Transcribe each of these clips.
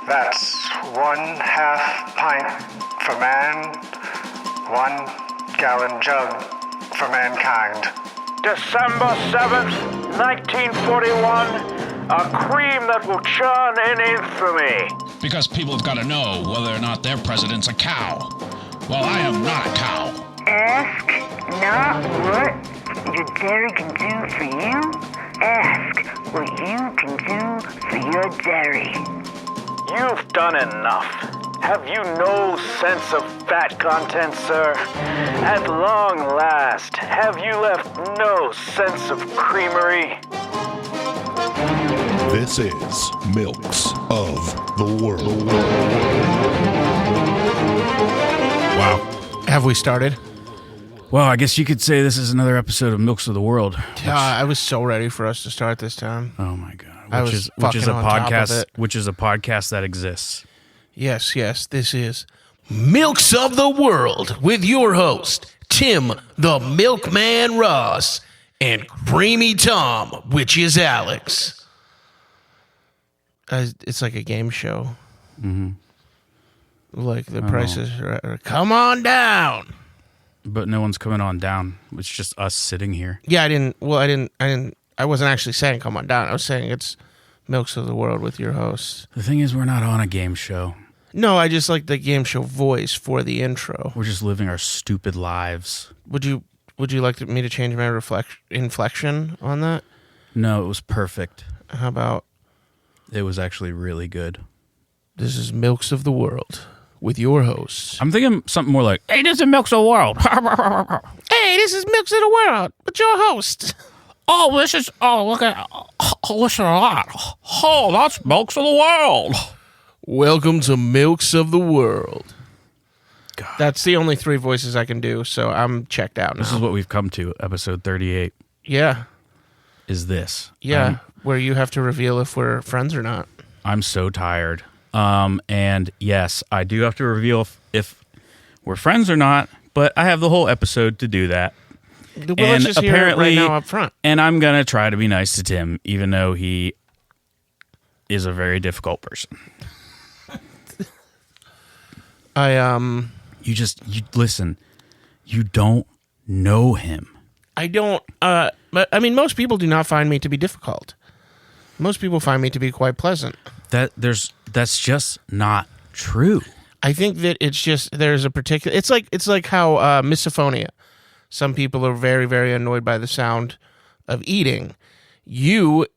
That's 1/2 pint for man, 1 gallon jug for mankind. December 7th, 1941, a cream that will churn in infamy. Because people have got to know whether or not their president's a cow. Well, I am not a cow. Ask not what your dairy can do for you. Ask what you can do for your dairy. You've done enough. Have you no sense of fat content, sir? At long last, have you left no sense of creamery? This is Milks of the World. Wow. Have we started? Well, I guess you could say this is another episode of Milks of the World. I was so ready for us to start this time. Oh my god! I was fucking on top of it. Which is a podcast that exists. Yes, this is Milks of the World with your host, Tim the Milkman Ross, and Creamy Tom, which is Alex. It's like a game show. Mm-hmm. Like the prices are, come on down. But no one's coming on down. It's just us sitting here. Yeah, I wasn't actually saying come on down. I was saying it's Milks of the World with your host. The thing is, we're not on a game show. No, I just like the game show voice for the intro. We're just living our stupid lives. Would you like me to change my inflection on that? No, it was perfect. How about it was actually really good. This is Milks of the World with your hosts. I'm thinking something more like, hey, this is Milks of the World. Hey, this is Milks of the World with your host. Listen to that. Oh, that's Milks of the World. Welcome to Milks of the World. God. That's the only 3 voices I can do, so I'm checked out now. This is what we've come to, episode 38. Yeah. Is this. Yeah, where you have to reveal if we're friends or not. I'm so tired. And yes, I do have to reveal if we're friends or not, but I have the whole episode to do that. Well, let's just hear it right now up front. And I'm going to try to be nice to Tim, even though he is a very difficult person. You listen, you don't know him. I don't, but I mean, most people do not find me to be difficult. Most people find me to be quite pleasant. That's just not true. I think that it's just, there's a particular, it's like how misophonia. Some people are very, very annoyed by the sound of eating. You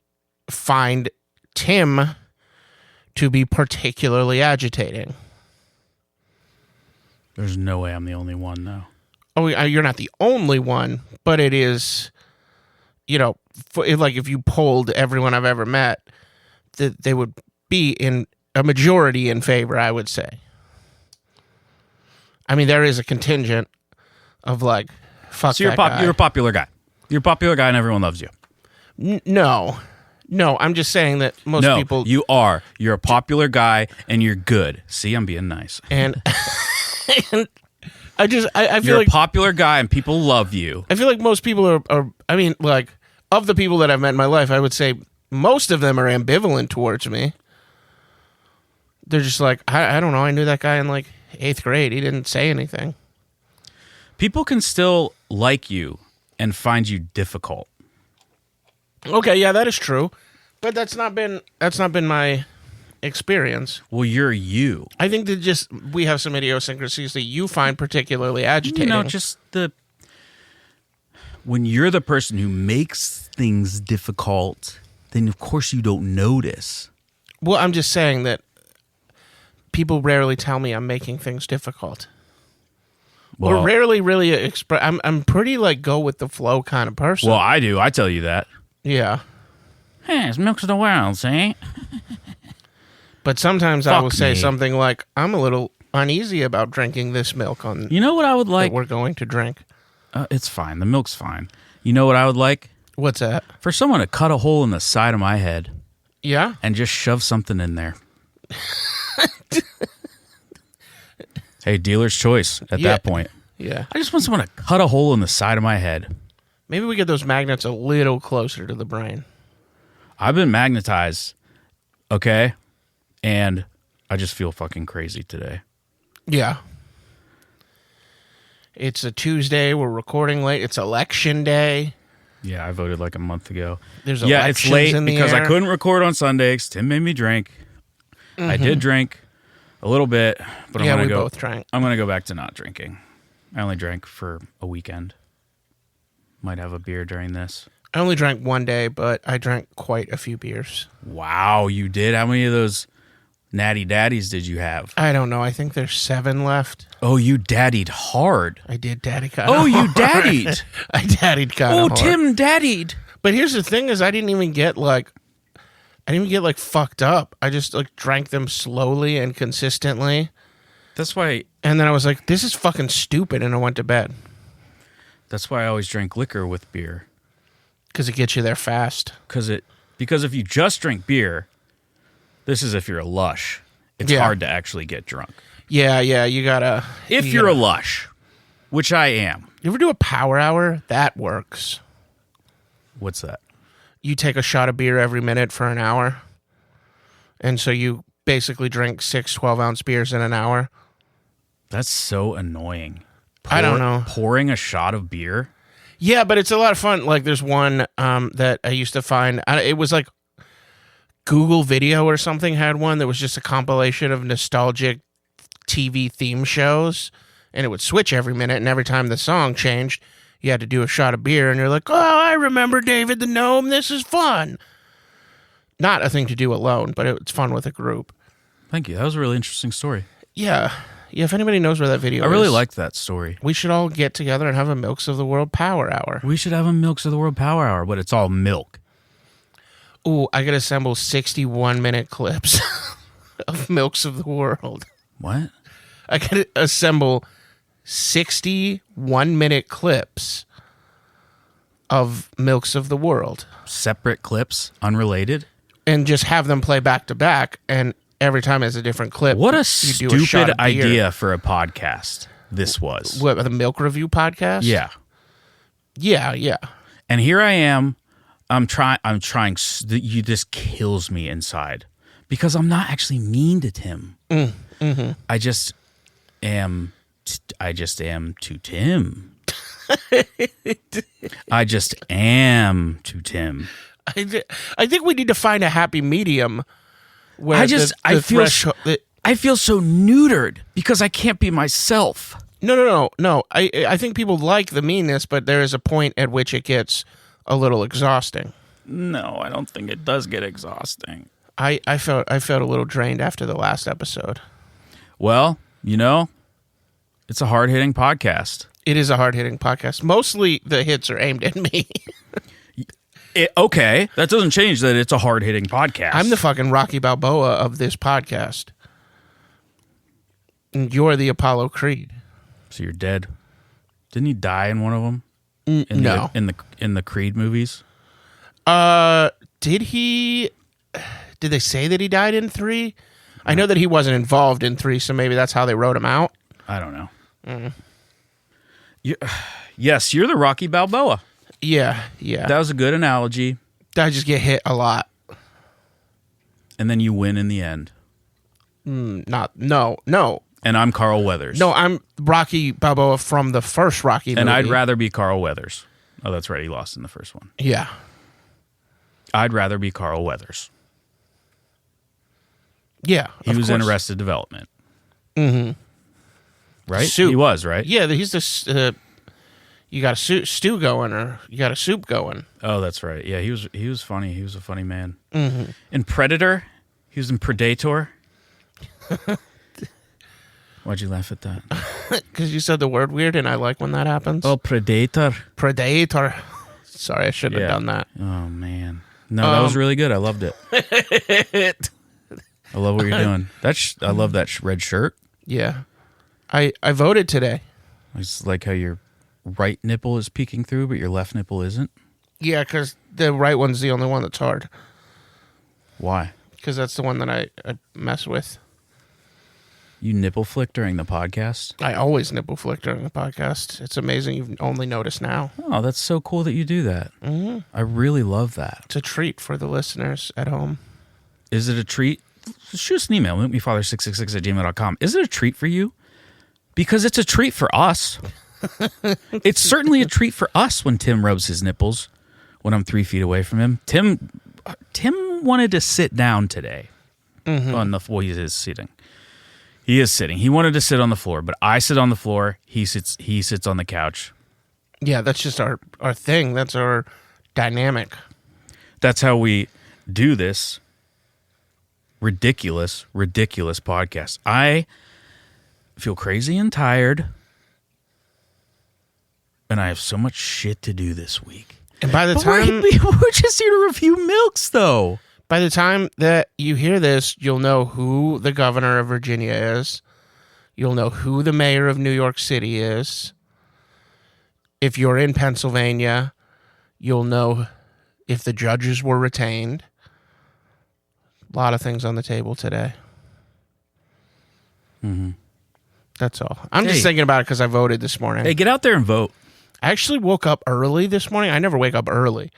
find Tim to be particularly agitating. There's no way I'm the only one, though. Oh, you're not the only one, but it is, like if you polled everyone I've ever met, that they would be in a majority in favor, I would say. I mean, there is a contingent of like, fuck so that guy. You're a popular guy. You're a popular guy and everyone loves you. No, I'm just saying that most people... No, you are. You're a popular guy and you're good. See, I'm being nice. And... and I feel you're like... a popular guy and people love you. I feel like most people are... I mean, like, of the people that I've met in my life, I would say most of them are ambivalent towards me. They're just like, I don't know, I knew that guy in like 8th grade. He didn't say anything. People can still like you and find you difficult. Okay, yeah, that is true. But that's not been my experience. Well, you're you. I think that we have some idiosyncrasies that you find particularly agitating. When you're the person who makes things difficult, then of course you don't notice. Well, I'm just saying that people rarely tell me I'm making things difficult. Or rarely really express. I'm pretty like go with the flow kind of person. Well, I do. I tell you that. Yeah. Hey, it's Milks of the World, see? But sometimes I will say something like, I'm a little uneasy about drinking this milk on. You know what I would like? That we're going to drink. It's fine. The milk's fine. You know what I would like? What's that? For someone to cut a hole in the side of my head. Yeah? And just shove something in there. Hey, dealer's choice at that point. Yeah. I just want someone to cut a hole in the side of my head. Maybe we get those magnets a little closer to the brain. I've been magnetized, okay? And I just feel fucking crazy today. Yeah. It's a Tuesday. We're recording late. It's election day. Yeah, I voted like a month ago. There's it's elections late in the because I air. couldn't record on Sundays. Tim made me drink. I did drink a little bit, but Yeah, I'm we gonna both drank. I'm gonna go back to not drinking. I only drank for a weekend. Might have a beer during this. I only drank one day, but I drank quite a few beers. Wow, you did? How many of those natty daddies did you have? I don't know. I think there's 7 left. Oh, you daddied hard. I did daddy kind Oh, you daddied. I daddied kind Oh, of hard. Tim daddied. But here's the thing is I didn't even get like fucked up. I just like drank them slowly and consistently. That's why And then I was like, this is fucking stupid. And I went to bed I always drink liquor with beer. because it gets you there fast. Because if you just drink beer, this is if you're a lush. It's Yeah. hard to actually get drunk. Yeah. You gotta. If you you're a gotta- lush, which I am. You ever do a power hour? That works. What's that? You take a shot of beer every minute for an hour. And so you basically drink 6 12-ounce beers in an hour. That's so annoying. I don't know. Pouring a shot of beer? Yeah, but it's a lot of fun. Like there's one that I used to find. It was like Google Video or something had one that was just a compilation of nostalgic TV theme shows. And it would switch every minute. And every time the song changed, you had to do a shot of beer. And you're like, oh, I remember David the Gnome. This is fun. Not a thing to do alone, but it's fun with a group. Thank you. That was a really interesting story. Yeah. Yeah, if anybody knows where that video I is. really liked that story. We should all get together and have a Milks of the World Power Hour. We should have a Milks of the World Power Hour, but it's all milk. Ooh, I could assemble 61-minute clips of Milks of the World. What? I could assemble 61-minute clips of Milks of the World Separate clips, unrelated? and just have them play back to back. And every time it's a different clip. What a you do a shot stupid of beer. idea for a podcast this was. What, the Milk Review podcast? Yeah. Yeah. And here I am. I'm trying. You just kills me inside because I'm not actually mean to Tim. I just am to Tim. I just am to Tim. I think we need to find a happy medium where I feel so neutered because I can't be myself. No. I think people like the meanness, but there is a point at which it gets a little exhausting. No, I don't think it does get exhausting. I felt a little drained after the last episode. Well, it's a hard-hitting podcast. It is a hard-hitting podcast. Mostly the hits are aimed at me. Okay, that doesn't change that it's a hard-hitting podcast. I'm the fucking Rocky Balboa of this podcast. And you're the Apollo Creed. So you're dead. Didn't he die in one of them? No. In the Creed movies? Did they say that he died in 3? I know that he wasn't involved in 3, so maybe that's how they wrote him out. I don't know. Yes, you're the Rocky Balboa. Yeah. That was a good analogy. I just get hit a lot. And then you win in the end. No. And I'm Carl Weathers. No, I'm Rocky Balboa from the first Rocky movie. And I'd rather be Carl Weathers. Oh, that's right. He lost in the first one. Yeah. I'd rather be Carl Weathers. Yeah. He of was in course. Arrested Development. Mm-hmm. Right? Soup. He was, right? Yeah, he's this. You got a stew going, or you got a soup going. Oh, that's right. Yeah, he was funny. He was a funny man. Mm-hmm. In Predator, he was in Predator. Why'd you laugh at that? Because you said the word weird, and I like when that happens. Oh, Predator. Predator. Sorry, I shouldn't have done that. Oh, man. No, that was really good. I loved it. I love what you're doing. I love that red shirt. Yeah. I voted today. It's like how your right nipple is peeking through, but your left nipple isn't. Yeah, because the right one's the only one that's hard. Why? Because that's the one that I mess with. You nipple flick during the podcast? I always nipple flick during the podcast. It's amazing you've only noticed now. Oh, that's so cool that you do that. Mm-hmm. I really love that. It's a treat for the listeners at home. Is it a treat shoot us an email, milkmefather666@gmail.com. Is it a treat for you? Because it's a treat for us. It's certainly a treat for us when Tim rubs his nipples when I'm 3 feet away from him. Tim wanted to sit down today on the floor. He is sitting. He is sitting. He wanted to sit on the floor, but I sit on the floor. He sits on the couch. Yeah, that's just our thing. That's our dynamic. That's how we do this ridiculous podcast. I feel crazy and tired, and I have so much shit to do this week. And by the But time we're just here to review Milks, though. by the time that you hear this, you'll know who the governor of Virginia is. You'll know who the mayor of New York City is. If you're in Pennsylvania, you'll know if the judges were retained. A lot of things on the table today. That's all. I'm just Hey. thinking about it because I voted this morning. Hey, get out there and vote. I actually woke up early this morning. I never wake up early.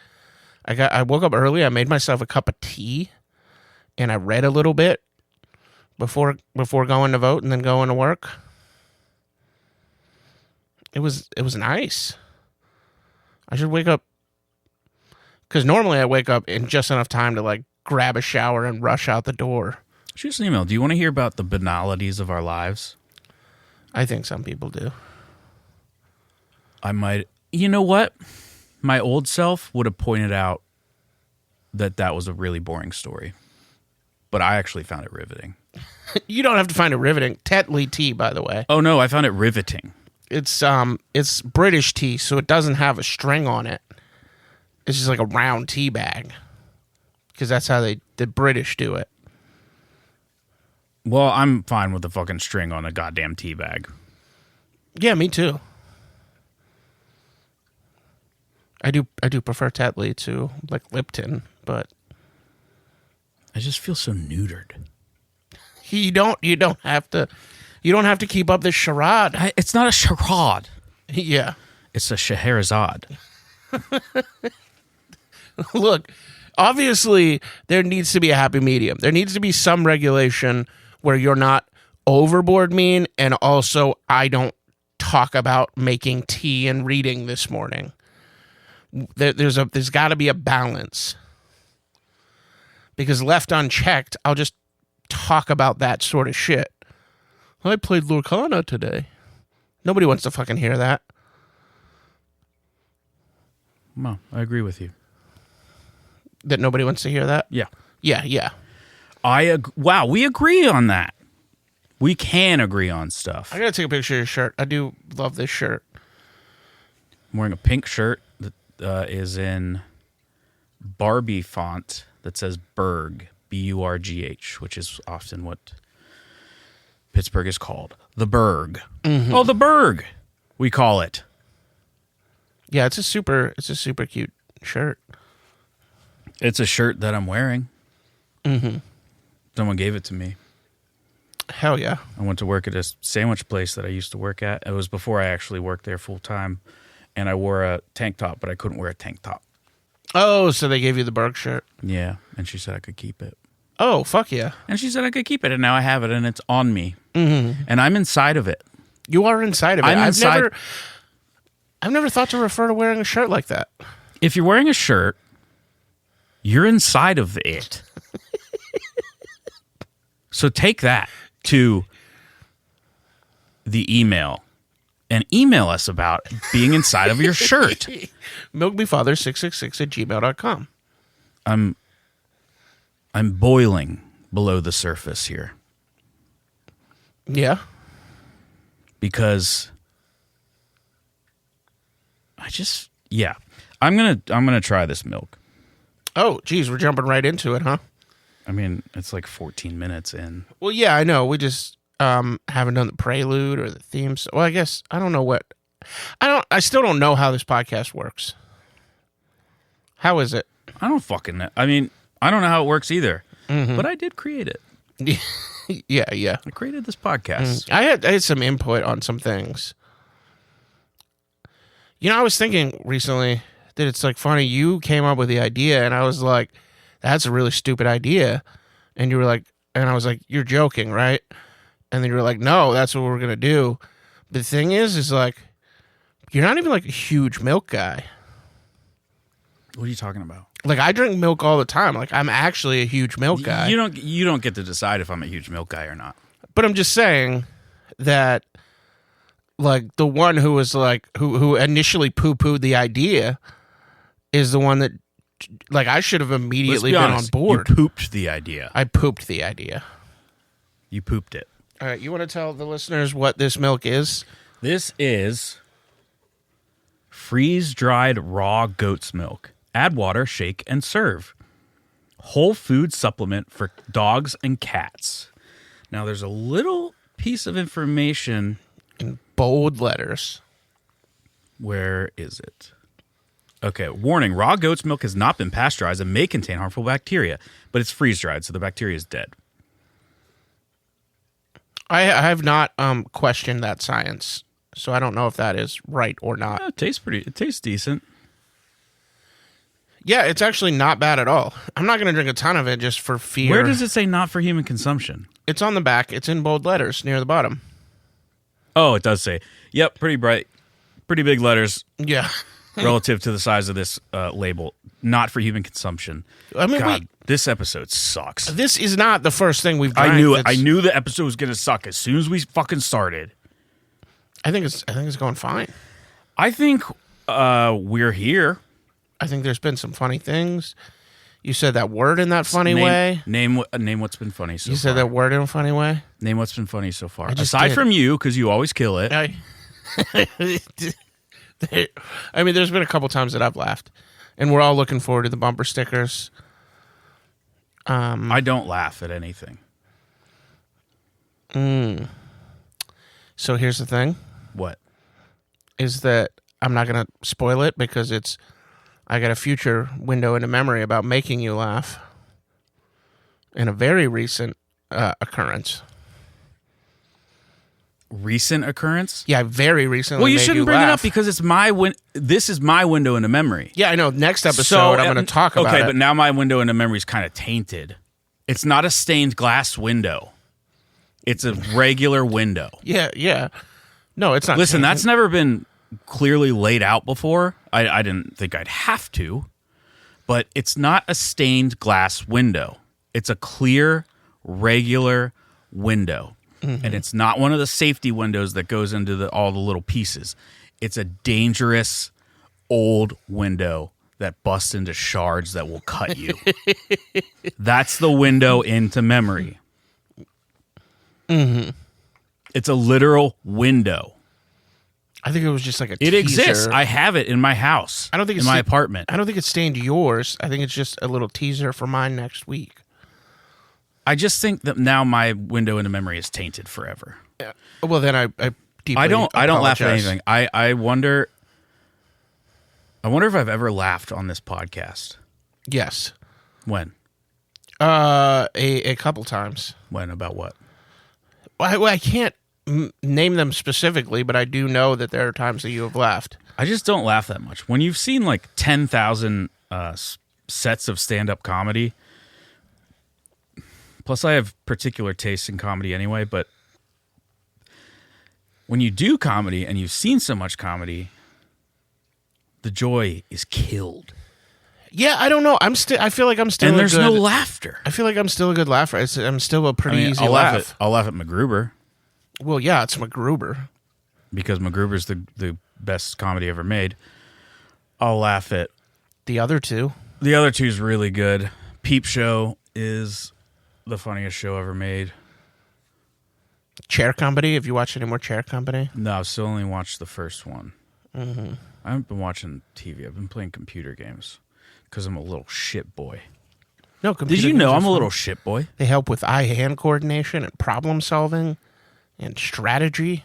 I woke up early. I made myself a cup of tea, and I read a little bit before going to vote and then going to work. It was nice. I should wake up because normally I wake up in just enough time to like grab a shower and rush out the door. Shoot us an email. Do you want to hear about the banalities of our lives? I think some people do. I might. You know what? My old self would have pointed out that was a really boring story, but I actually found it riveting. You don't have to find it riveting. Tetley tea, by the way. Oh no, I found it riveting. It's British tea, so it doesn't have a string on it. It's just like a round tea bag, because that's how the British do it. Well, I'm fine with the fucking string on a goddamn tea bag. Yeah, me too. I do prefer Tetley to like Lipton, but I just feel so neutered. you don't have to keep up this charade. It's not a charade. Yeah. It's a Scheherazade. Look, obviously there needs to be a happy medium. There needs to be some regulation where you're not overboard mean, and also I don't talk about making tea and reading this morning. There's got to be a balance, because left unchecked, I'll just talk about that sort of shit. I played Lorcana today. Nobody wants to fucking hear that. Well, I agree with you. That nobody wants to hear that? Yeah. Yeah. Wow, we agree on that. We can agree on stuff. I gotta take a picture of your shirt. I do love this shirt. I'm wearing a pink shirt that is in Barbie font that says Berg, B-U-R-G-H, which is often what Pittsburgh is called. The Berg. Mm-hmm. Oh, the Berg, we call it. Yeah, it's a super cute shirt. It's a shirt that I'm wearing. Mm-hmm. Someone gave it to me. Hell yeah. I went to work at a sandwich place that I used to work at. It was before I actually worked there full time. And I wore a tank top, but I couldn't wear a tank top. Oh, so they gave you the Berg shirt. Yeah. And she said I could keep it. Oh, fuck yeah. And she said I could keep it. And now I have it and it's on me. Mm-hmm. And I'm inside of it. You are inside of it. I'm inside. I've never thought to refer to wearing a shirt like that. If you're wearing a shirt, you're inside of it. So take that to the email and email us about being inside of your shirt. milkmefather666@gmail.com. I'm boiling below the surface here Yeah. because I'm gonna try this milk. Oh, geez, we're jumping right into it, huh? I mean, it's like 14 minutes in. Well, yeah, I know. We just haven't done the prelude or the themes. Well, I guess I don't know what. I still don't know how this podcast works. How is it? I don't fucking know. I mean, I don't know how it works either. Mm-hmm. But I did create it. Yeah. I created this podcast. I had some input on some things. You know, I was thinking recently that it's like funny. You came up with the idea, and I was like, "That's a really stupid idea." And you were like, And I was like, you're joking, right? And then you were like, no, that's what we're going to do. The thing is like, you're not even like a huge milk guy. What are you talking about? Like, I drink milk all the time. Like, I'm actually a huge milk guy. You don't get to decide if I'm a huge milk guy or not. But I'm just saying that, like, the one who was like, who initially poo-pooed the idea is the one that, like, I should have immediately been honest, on board. You pooped the idea. I pooped the idea. You pooped it. All right, you want to tell the listeners what this milk is? This is freeze-dried raw goat's milk. Add water, shake, and serve. Whole food supplement for dogs and cats. Now, there's a little piece of information. In bold letters. Where is it? Okay, warning. Raw goat's milk has not been pasteurized and may contain harmful bacteria, but it's freeze-dried, so the bacteria is dead. I have not questioned that science, so I don't know if that is right or not. It tastes decent. Yeah, it's actually not bad at all. I'm not going to drink a ton of it just for fear. Where does it say not for human consumption? It's on the back. It's in bold letters near the bottom. Oh, it does say. Yep, pretty bright. Pretty big letters Yeah. relative to the size of this label. Not for human consumption. I mean, God, this episode sucks. this is not the first thing we've drank. I knew it. I that's- knew the episode was going to suck as soon as we fucking started. I think it's going fine. I think we're here. I think there's been some funny things. You said that word in that funny way. Name what's been funny so You far. said that word in a funny way. Name what's been funny so far. I just Aside did. from you, because you always kill it. I mean, there's been a couple times that I've laughed, and we're all looking forward to the bumper stickers. I don't laugh at anything. So here's the thing: What? is that I'm not going to spoil it because I got a future window into memory about making you laugh in a very recent occurrence. Recent occurrence? Yeah, very recently. Well, you made shouldn't bring it laugh. up because it's this is my window into memory. Yeah, I know. Next episode, I'm going to talk about it. Okay, but now my window into memory is kind of tainted. It's not a stained glass window. It's a regular window. Yeah. No, it's not. Listen, that's never been clearly laid out before. I didn't think I'd have to, but it's not a stained glass window. It's a clear, regular window. Mm-hmm. And it's not one of the safety windows that goes into all the little pieces. It's a dangerous old window that busts into shards that will cut you. That's the window into memory. Mm-hmm. It's a literal window. I think it was just like a It teaser. exists. I have it in my house. I don't think in it's my apartment. I don't think it stained yours. I think it's just a little teaser for mine next week. I just think that now my window into memory is tainted forever. Yeah. Well, then I deeply I don't laugh at apologize. anything. I wonder if I've ever laughed on this podcast. Yes. When? A couple times. When? About what? I can't name them specifically, but I do know that there are times that you have laughed. I just don't laugh that much. When you've seen like 10,000 sets of stand-up comedy, plus I have particular tastes in comedy anyway, but when you do comedy and you've seen so much comedy, the joy is killed. Yeah, I don't know. I feel like I'm still. And there's a good, no laughter. I feel like I'm still a good laugher. I'm still a pretty easy I'll laugh. I'll laugh at MacGruber Well, yeah, it's MacGruber. because MacGruber's the best comedy ever made. I'll laugh at The other two. the other two's really good. Peep Show is the funniest show ever made. Chair Company. Have you watched any more Chair Company? No, I've still only watched the first one. Mm-hmm. I haven't been watching TV. I've been playing computer games because I'm a little shit boy. No. Did computer you know games are I'm a fun. little shit boy? They help with eye-hand coordination and problem solving and strategy.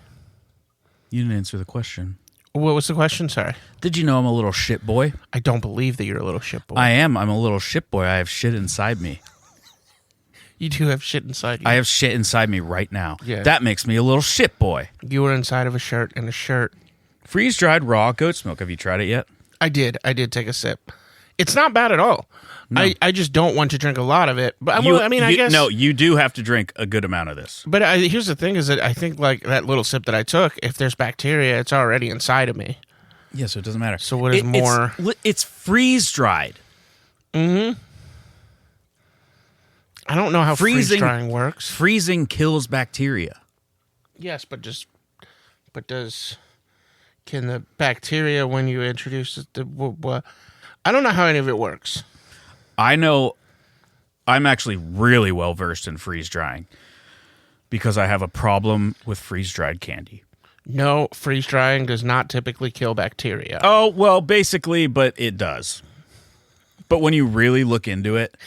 You didn't answer the question. What was the question? Sorry. Did you know I'm a little shit boy? I don't believe that you're a little shit boy. I am. I'm a little shit boy. I have shit inside me. You do have shit inside you. I have shit inside me right now. Yeah. That makes me a little shit boy. You were inside of a shirt and a shirt. Freeze-dried raw goat's milk. Have you tried it yet? I did. I did take a sip. It's not bad at all. I just don't want to drink a lot of it. But I guess no. You do have to drink a good amount of this. But here's the thing: is that I think like that little sip that I took, if there's bacteria, it's already inside of me. Yeah, so it doesn't matter. So what is more? It's freeze dried. Mm-hmm. I don't know how freeze drying works. Freezing kills bacteria. Yes, can the bacteria when you introduce it? I don't know how any of it works. I know. I'm actually really well versed in freeze drying because I have a problem with freeze dried candy. No, freeze drying does not typically kill bacteria. Oh, well, basically, but it does. But when you really look into it,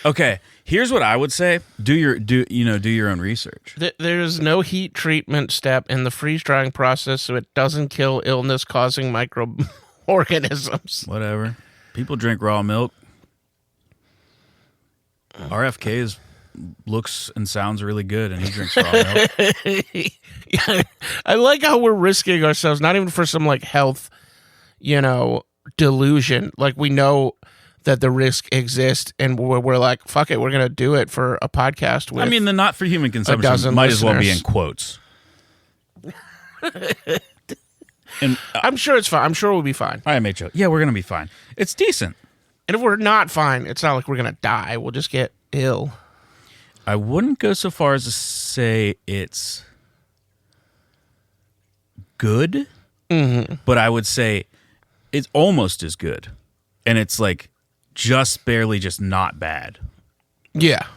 okay, here's what I would say: do your own research. There's no heat treatment step in the freeze drying process, so it doesn't kill illness-causing microorganisms. Whatever. People drink raw milk. RFK looks and sounds really good, and he drinks raw milk. Yeah, I like how we're risking ourselves, not even for some like health, delusion. Like we know that the risk exists, and we're like, fuck it, we're gonna do it for a podcast. With the not for human consumption might as well be in quotes. And I'm sure it's fine. I'm sure we'll be fine. I made yeah, we're gonna be fine. It's decent. And if we're not fine, it's not like we're gonna die. We'll just get ill. I wouldn't go so far as to say it's good, but I would say it's almost as good, and it's like just barely, just not bad. Yeah,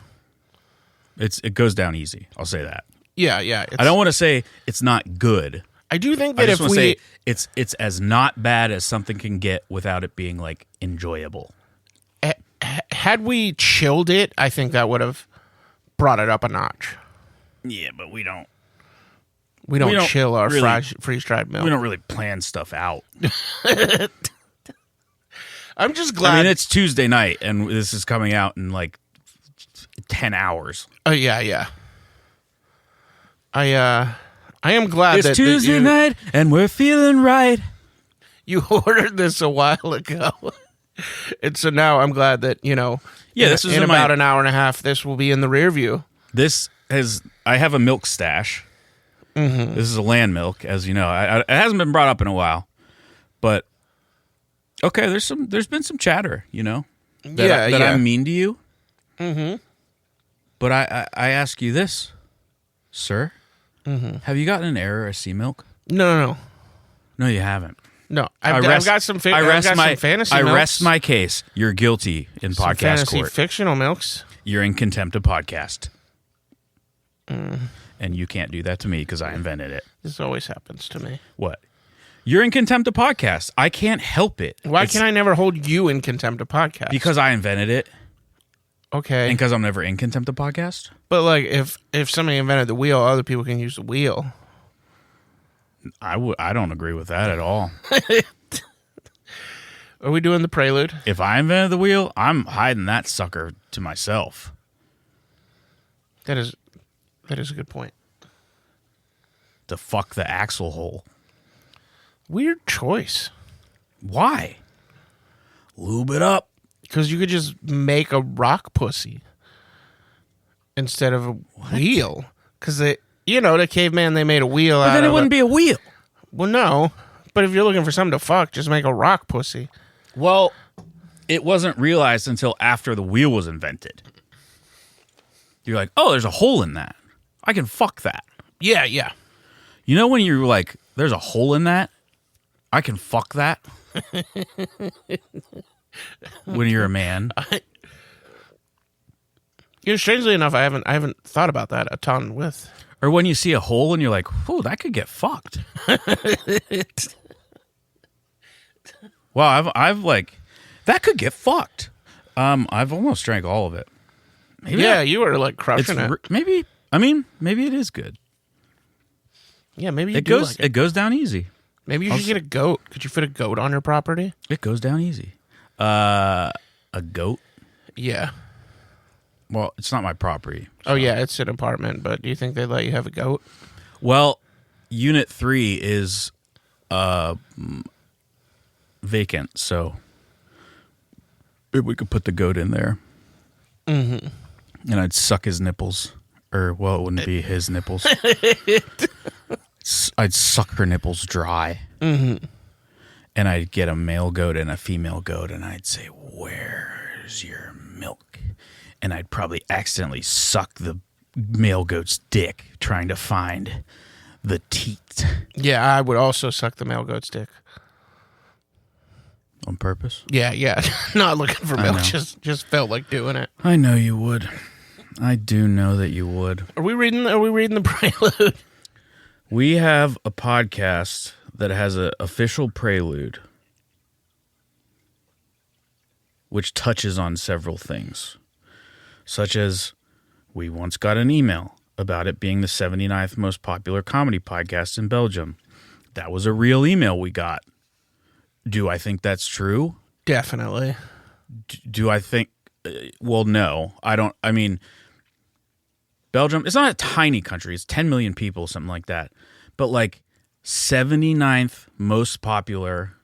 it goes down easy. I'll say that. Yeah. I don't want to say it's not good. I do think that I just if want to we say it's as not bad as something can get without it being like enjoyable. Had we chilled it, I think that would have brought it up a notch. Yeah, but we don't. We don't chill our really, freeze-dried milk. We don't really plan stuff out. I'm just glad. I mean, it's Tuesday night, and this is coming out in like 10 hours. Oh yeah. I am glad it's that Tuesday night, and we're feeling right. You ordered this a while ago, and so now I'm glad that Yeah, this is in about an hour and a half. This will be in the rear view. I have a milk stash. Mm-hmm. This is a land milk, as you know. It hasn't been brought up in a while, but okay. There's been some chatter, that I'm mean to you. Mm-hmm. But I ask you this, sir. Mm-hmm. Have you gotten an error of sea milk? No. No, you haven't. No, I've got some fantasy milks. I rest my case. You're guilty in some podcast fantasy court. Fictional milks. You're in contempt of podcast. And you can't do that to me because I invented it. This always happens to me. What? You're in contempt of podcast. I can't help it. Why can I never hold you in contempt of podcast? Because I invented it. Okay. And because I'm never in contempt of podcast. But like, if somebody invented the wheel, other people can use the wheel. I don't agree with that at all. Are we doing the prelude? If I invented the wheel, I'm hiding that sucker to myself. That is a good point. To fuck the axle hole. Weird choice. Why? Lube it up. Because you could just make a rock pussy instead of a wheel. Because the caveman, they made a wheel out of it. Then it wouldn't be a wheel. Well, no. But if you're looking for something to fuck, just make a rock pussy. Well, it wasn't realized until after the wheel was invented. You're like, oh, there's a hole in that. I can fuck that. Yeah. You know when you're like, there's a hole in that? I can fuck that. When you're a man. Strangely enough, I haven't thought about that a ton with. Or when you see a hole and you're like, oh, that could get fucked. Well, I've like, that could get fucked. I've almost drank all of it. Maybe you were like crushing it. Maybe it is good. Yeah, maybe you it do goes. like it. It goes down easy. Maybe you should get a goat. Could you fit a goat on your property? It goes down easy. A goat? Yeah. Well, it's not my property. So. Oh yeah, it's an apartment. But do you think they'd let you have a goat? Well, Unit 3 is vacant, so we could put the goat in there. Mm-hmm. And I'd suck his nipples. Or, well, it wouldn't be his nipples. I'd suck her nipples dry. Mm-hmm. And I'd get a male goat and a female goat, and I'd say, "Where's your milk?" And I'd probably accidentally suck the male goat's dick, trying to find the teat. Yeah, I would also suck the male goat's dick. On purpose? Yeah. Not looking for milk. know. Just felt like doing it. I know you would. I do know that you would. Are we reading the prelude? We have a podcast that has an official prelude, which touches on several things, such as we once got an email about it being the 79th most popular comedy podcast in Belgium. That was a real email we got. Do I think that's true? Definitely. Do I think... well, no. I don't... I mean, Belgium, it's not a tiny country. It's 10 million people, something like that. But like 79th most popular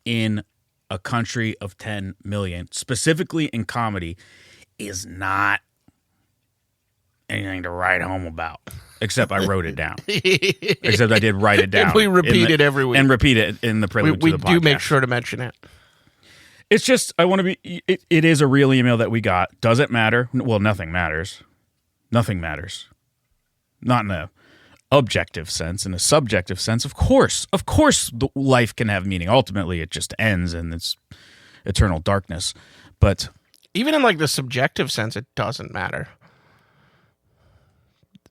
in a country of 10 million, specifically in comedy, is not anything to write home about. Except I wrote it down. Except I did write it down. We repeat it every week. And repeat it in the prelude We to the podcast. do make sure to mention it. It's just, I want to be, it is a real email that we got. Does it matter? Well, nothing matters. Nothing matters. Not in a objective sense. In a subjective sense, of course. Of course, life can have meaning. Ultimately, it just ends and it's eternal darkness. But Even in like the subjective sense, it doesn't matter.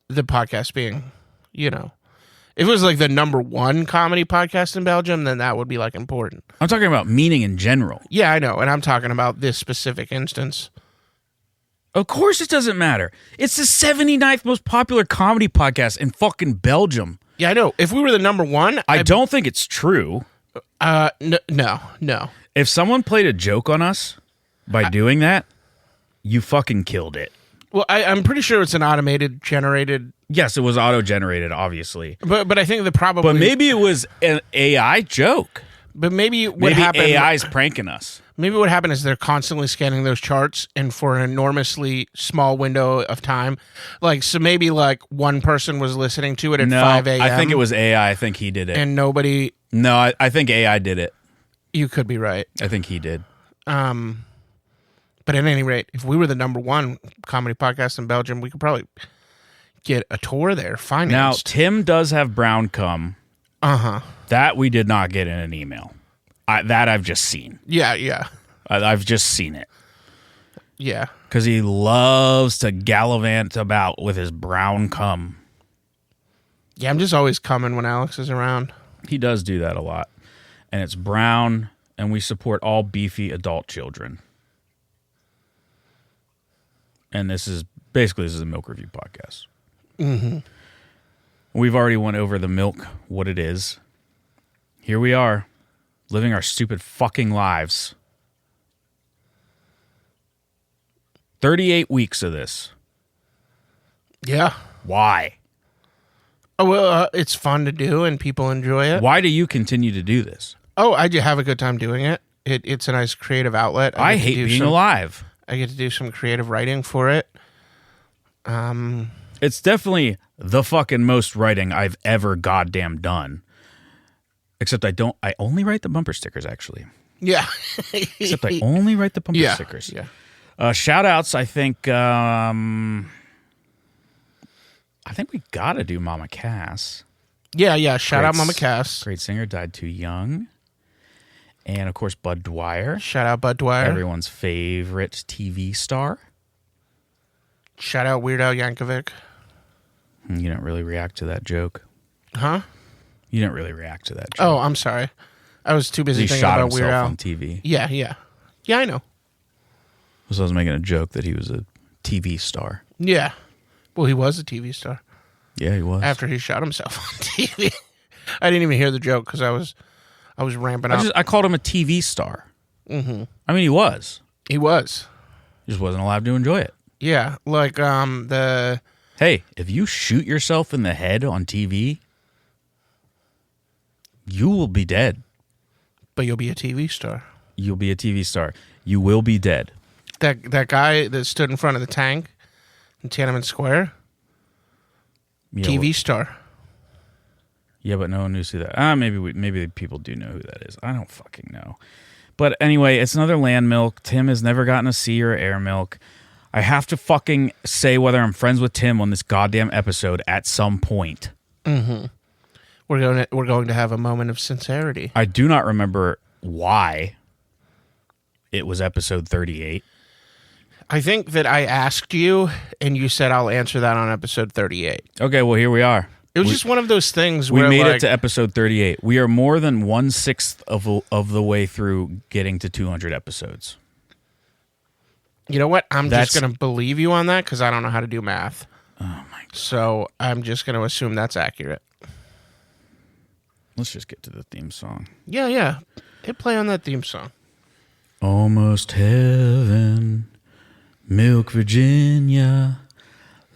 The podcast being, if it was like the number one comedy podcast in Belgium, then that would be like important. I'm talking about meaning in general. Yeah, I know. And I'm talking about this specific instance. Of course it doesn't matter. It's the 79th most popular comedy podcast in fucking Belgium. Yeah, I know. If we were the number one, I don't think it's true. No. If someone played a joke on us by doing that, you fucking killed it. Well, I'm pretty sure it's an automated generated, Yes, it was auto-generated, obviously. but I think the probably. But maybe it was an AI joke. But maybe what Maybe happened. AI's pranking us. Maybe what happened is they're constantly scanning those charts, and for an enormously small window of time, so maybe like one person was listening to it at 5 a.m. I think it was AI. I think he did it. and nobody. No, I think AI did it. You could be right. I think he did. But at any rate, if we were the number one comedy podcast in Belgium, we could probably get a tour there Now, financed. Tim does have brown cum. Uh-huh. That we did not get in an email. That I've just seen. Yeah. I've just seen it. Yeah. Because he loves to gallivant about with his brown cum. Yeah, I'm just always coming when Alex is around. He does do that a lot. And it's brown, and we support all beefy adult children. And this is a milk review podcast. Mm-hmm. We've already went over the milk, what it is. Here we are, living our stupid fucking lives. 38 weeks of this. Yeah. Why? Oh, well, it's fun to do, and people enjoy it. Why do you continue to do this? Oh, I do have a good time doing it. It's a nice creative outlet. I get to hate do being some- alive. I get to do some creative writing for it. It's definitely the fucking most writing I've ever goddamn done. Except I only write the bumper stickers, actually. Yeah. Except I only write the bumper stickers. Yeah. Shout outs, I think we gotta do Mama Cass. Yeah. Shout out Great Mama Cass. Great singer, died too young. And of course, Bud Dwyer. Shout out Bud Dwyer. Everyone's favorite TV star. Shout out Weird Al Yankovic. You didn't really react to that joke. Huh? You didn't really react to that joke. Oh, I'm sorry. I was too busy He thinking shot about Weird himself Al. on TV. Yeah. Yeah, I know. So I was making a joke that he was a TV star. Yeah. Well, he was a TV star Yeah, he was. after he shot himself on TV. I didn't even hear the joke because I was ramping up. I called him a TV star. Mm-hmm. I mean, he was. He was. He just wasn't allowed to enjoy it. Yeah. Like the Hey, if you shoot yourself in the head on TV, you will be dead. but you'll be a TV star. You'll be a TV star. You will be dead. That guy that stood in front of the tank in Tiananmen Square, Yeah, TV star. Yeah, but no one knows who that. Maybe people do know who that is. I don't fucking know. But anyway, it's another land milk. Tim has never gotten a sea or air milk. I have to fucking say whether I'm friends with Tim on this goddamn episode at some point. Mm-hmm. We're going to have a moment of sincerity. I do not remember why it was episode 38. I think that I asked you, and you said I'll answer that on episode 38. Okay, well, here we are. It was just one of those things We where made like, it to episode 38. We are more than 1/6 of the way through getting to 200 episodes. you know what? I'm That's- just going to believe you on that because I don't know how to do math. Oh, my God. So I'm just going to assume that's accurate. Let's just get to the theme song. Yeah. Hit play on that theme song. Almost heaven, Milk, Virginia.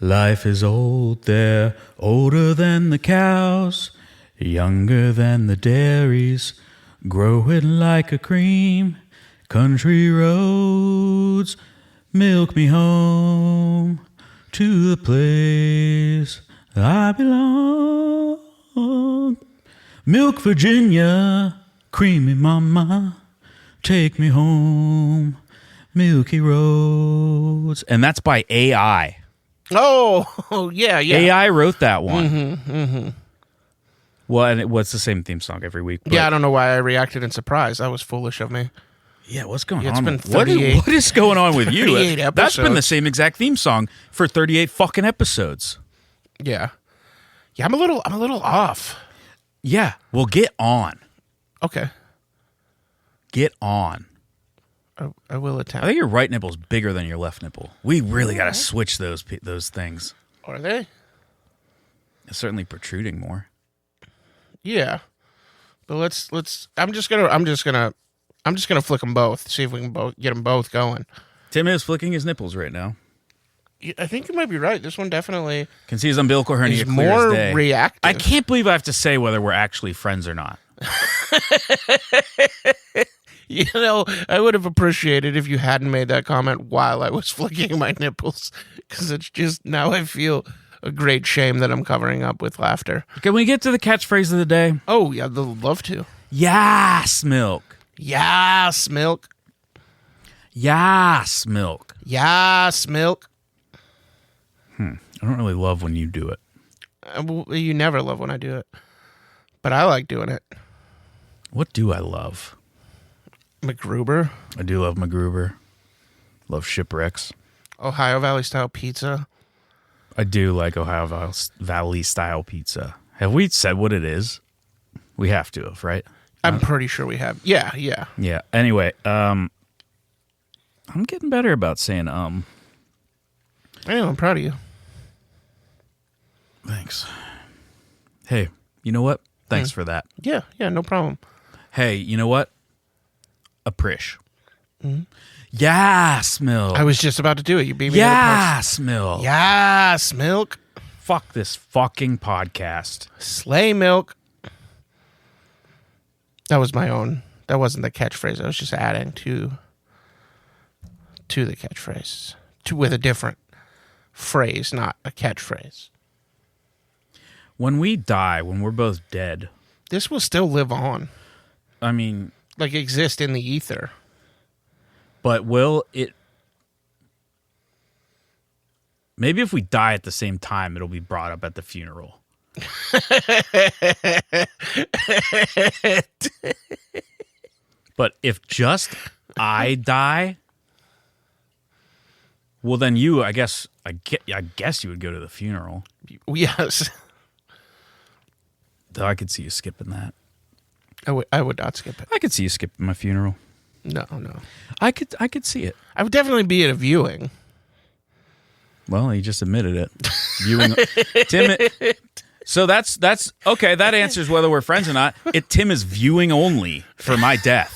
Life is old there, older than the cows, younger than the dairies, growing like a cream. Country roads, milk me home to the place I belong. Milk, Virginia, creamy mama, take me home, milky roads. And that's by AI. Oh, yeah. AI wrote that one. Well, and it's the same theme song every week. But Yeah, I don't know why I reacted in surprise. That was foolish of me. yeah, what's going It's on? been with- what is 38 what is going on with you? 38 That's been the episodes. same exact theme song for 38 fucking episodes. Yeah, I'm a little off. Yeah, well, get on. Okay, Get on. I will I attempt. think your right nipple's bigger than your left nipple. We really got to switch those things. Are they? It's certainly protruding more. Yeah, but let's. I'm just gonna flick them both. See if we can get them both going. Tim is flicking his nipples right now. I think you might be right. This one definitely Can see his umbilical hernia is clear more as day. reactive. I can't believe I have to say whether we're actually friends or not. You know, I would have appreciated if you hadn't made that comment while I was flicking my nipples, because it's just now I feel a great shame that I'm covering up with laughter. Can we get to the catchphrase of the day? Oh yeah, I'd love to. Yes, milk. Yes, milk. Yes, milk. Yes, milk. I don't really love when you do it. You never love when I do it, but I like doing it. What do I love? McGruber, I do love MacGruber. Love Shipwrecks. Ohio Valley style pizza. I do like Ohio Valley style pizza. Have we said what it is? We have to have, right? I'm pretty sure we have. Yeah. Yeah. Anyway, I'm getting better about saying I know. I'm proud of you. Thanks. Hey, you know what? Thanks for that. Yeah. No problem. Hey, you know what? Apprish. Yes, milk. I was just about to do it. You beat me. to the Yes, milk. punch. Yes, milk. Fuck this fucking podcast. Slay milk. That was my own. That wasn't the catchphrase. I was just adding to the catchphrase with a different phrase, not a catchphrase. When we die, when we're both dead, This will still live on, I mean, like exist in the ether. but will it? Maybe if we die at the same time, it'll be brought up at the funeral. But if just I die, well, then you, I guess you would go to the funeral. Yes, Though I could see you skipping that. I would not skip it. I could see you skipping my funeral. No. I could see it. I would definitely be at a viewing. Well, he just admitted it. Viewing Tim. So that's okay. That answers whether we're friends or not. Tim is viewing only for my death.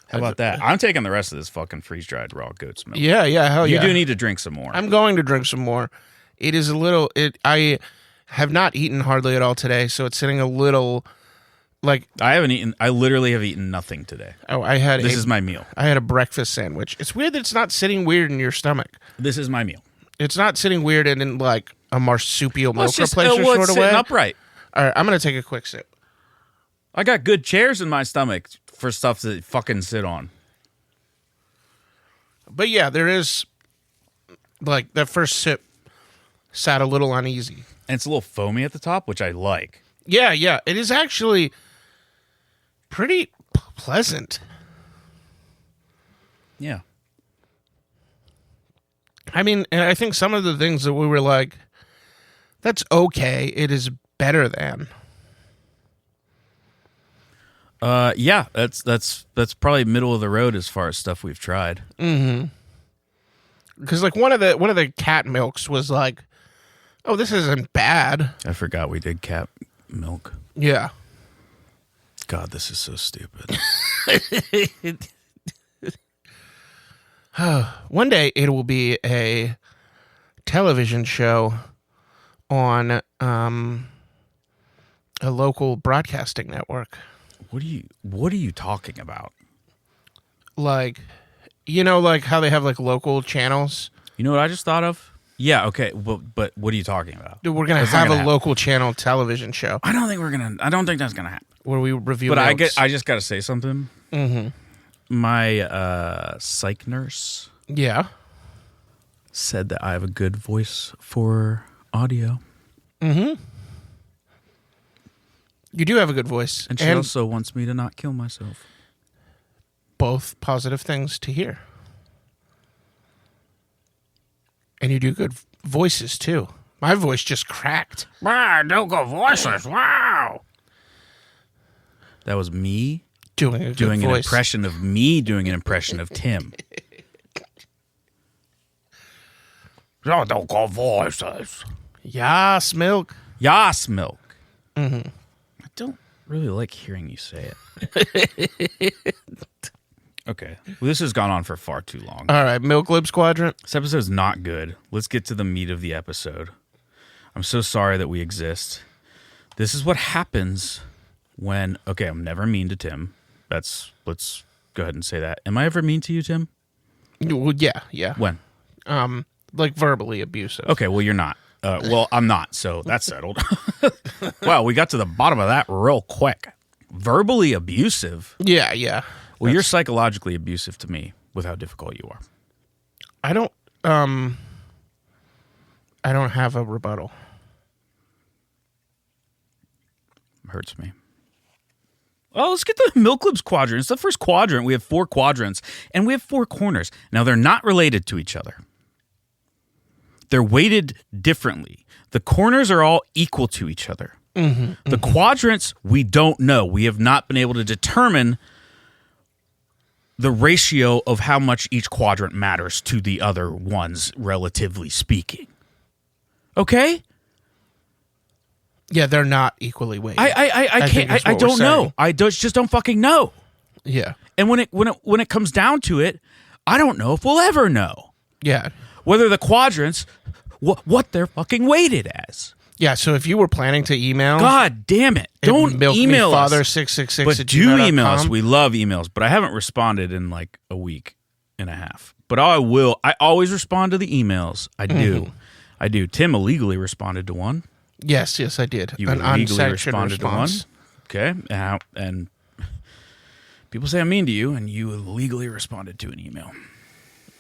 How about that? I'm taking the rest of this fucking freeze dried raw goat's milk. Yeah, hell You yeah. do need to drink some more. I'm going to drink some more. It is a little. I have not eaten hardly at all today, so it's sitting a little Like, I haven't eaten. I literally have eaten nothing today. oh, I had This is my meal. I had a breakfast sandwich. It's weird that it's not sitting weird in your stomach. This is my meal. It's not sitting weird in like a marsupial Well, milk it's just replacer well, sort it's of way. sitting upright. All right, I'm gonna take a quick sip. I got good chairs in my stomach for stuff to fucking sit on. But yeah, there is like that first sip sat a little uneasy. And it's a little foamy at the top, which I like. Yeah, it is actually pretty pleasant. Yeah. I mean, and I think some of the things that we were like, that's okay. It is better than. Yeah, that's probably middle of the road as far as stuff we've tried. Because like one of the cat milks was like, oh, this isn't bad. I forgot we did cat milk. Yeah. God, this is so stupid. One day it will be a television show on a local broadcasting network. What are you talking about? Like, you know, like how they have like local channels. You know what I just thought of? Yeah, okay, but what are you talking about? Dude, we're gonna That's not have gonna a happen. local channel television show I don't think that's gonna happen. where we review. But milks. I just got to say something. Mm-hmm. My psych nurse Yeah. said that I have a good voice for audio, You do have a good voice, and she also wants me to not kill myself. both positive things to hear. And you do good voices too. My voice just cracked. Wow, do good voices. Wow. That was me Doing a good doing an voice. impression of me doing an impression of Tim. Oh, do good voices. Yas, milk. Yas milk. Mm-hmm. I don't really like hearing you say it. Okay, well, this has gone on for far too long. All right, Milk Libs Quadrant. This episode's not good. Let's get to the meat of the episode. I'm so sorry that we exist. This is what happens when... Okay, I'm never mean to Tim. Let's go ahead and say that. Am I ever mean to you, Tim? Well, yeah. When? Like verbally abusive. Okay, well, you're not. Well, I'm not, so that's settled. Wow, we got to the bottom of that real quick. Verbally abusive? Yeah. Well, you're psychologically abusive to me with how difficult you are. I don't have a rebuttal. Hurts me. Well, let's get the Milk Libs quadrant. It's the first quadrant. We have 4 quadrants, and we have 4 corners. Now, they're not related to each other. They're weighted differently. The corners are all equal to each other. The quadrants, we don't know. We have not been able to determine the ratio of how much each quadrant matters to the other ones, relatively speaking. Okay? Yeah, they're not equally weighted. I think can't. is I what we're don't know. saying. I just don't fucking know. Yeah. And when it comes down to it, I don't know if we'll ever know Yeah. whether the quadrants what they're fucking weighted as. Yeah, so if you were planning to email, God damn it! Don't email us. Father666 But at do email us. gmail.com. We love emails, but I haven't responded in like a week and a half. But I will. I always respond to the emails. I do. I do. Tim illegally responded to one. Yes, I did. You An illegally unsanctioned responded response. to one. Okay. And people say I'm mean to you, and you illegally responded to an email.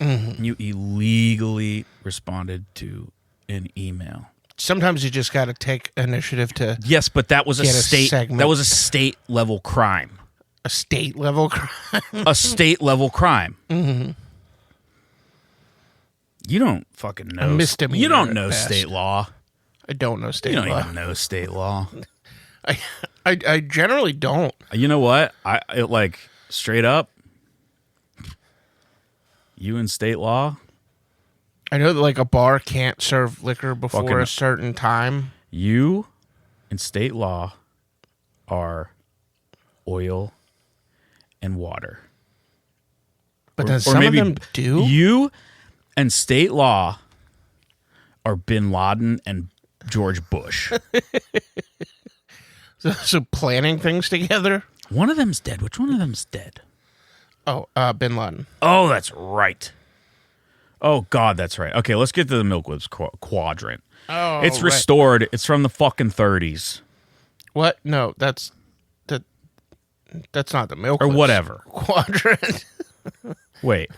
You illegally responded to an email. Sometimes you just got to take initiative to Yes, but that was a Get a state. segment. That was a state level crime. a state level crime. A state level crime. You don't fucking know. misdemeanor You don't at know best. state law. I don't know state You don't law. even know state law. I generally don't. You know what? It like straight up. You in state law. I know that like a bar can't serve liquor before Fucking- a certain time. You in state law are oil and water. But then some of them do. You and state law are Bin Laden and George Bush. So planning things together. One of them's dead. Which one of them's dead? Oh, Bin Laden. Oh, that's right. Oh, God, that's right. Okay, let's get to the Milk Libs quadrant. Oh, it's right. restored. It's from the fucking 30s. What? No, that's not the Milk Or Libs whatever. quadrant. Wait.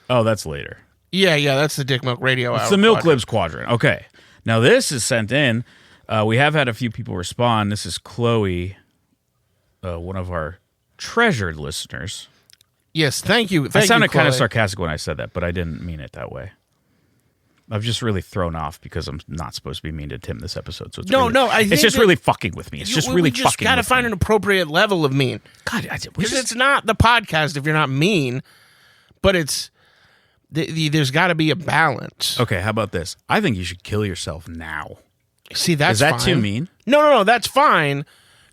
Oh, that's later. Yeah, that's the Dick Milk Radio Hour. It's the Milk quadrant. Libs quadrant. Okay. Now, this is sent in. We have had a few people respond. This is Chloe, one of our treasured listeners. Yes, thank you. I Thank sounded you, kind of Chloe. sarcastic when I said that, but I didn't mean it that way. I've just really thrown off because I'm not supposed to be mean to Tim this episode. So it's No, really, no, I it's think just that- really fucking with me. It's just really we just fucking. gotta with find me. an appropriate level of mean. God, Because it's not the podcast if you're not mean, but it's there's got to be a balance. Okay, how about this? I think you should kill yourself now. See, that's Is that fine. too mean? No, that's fine.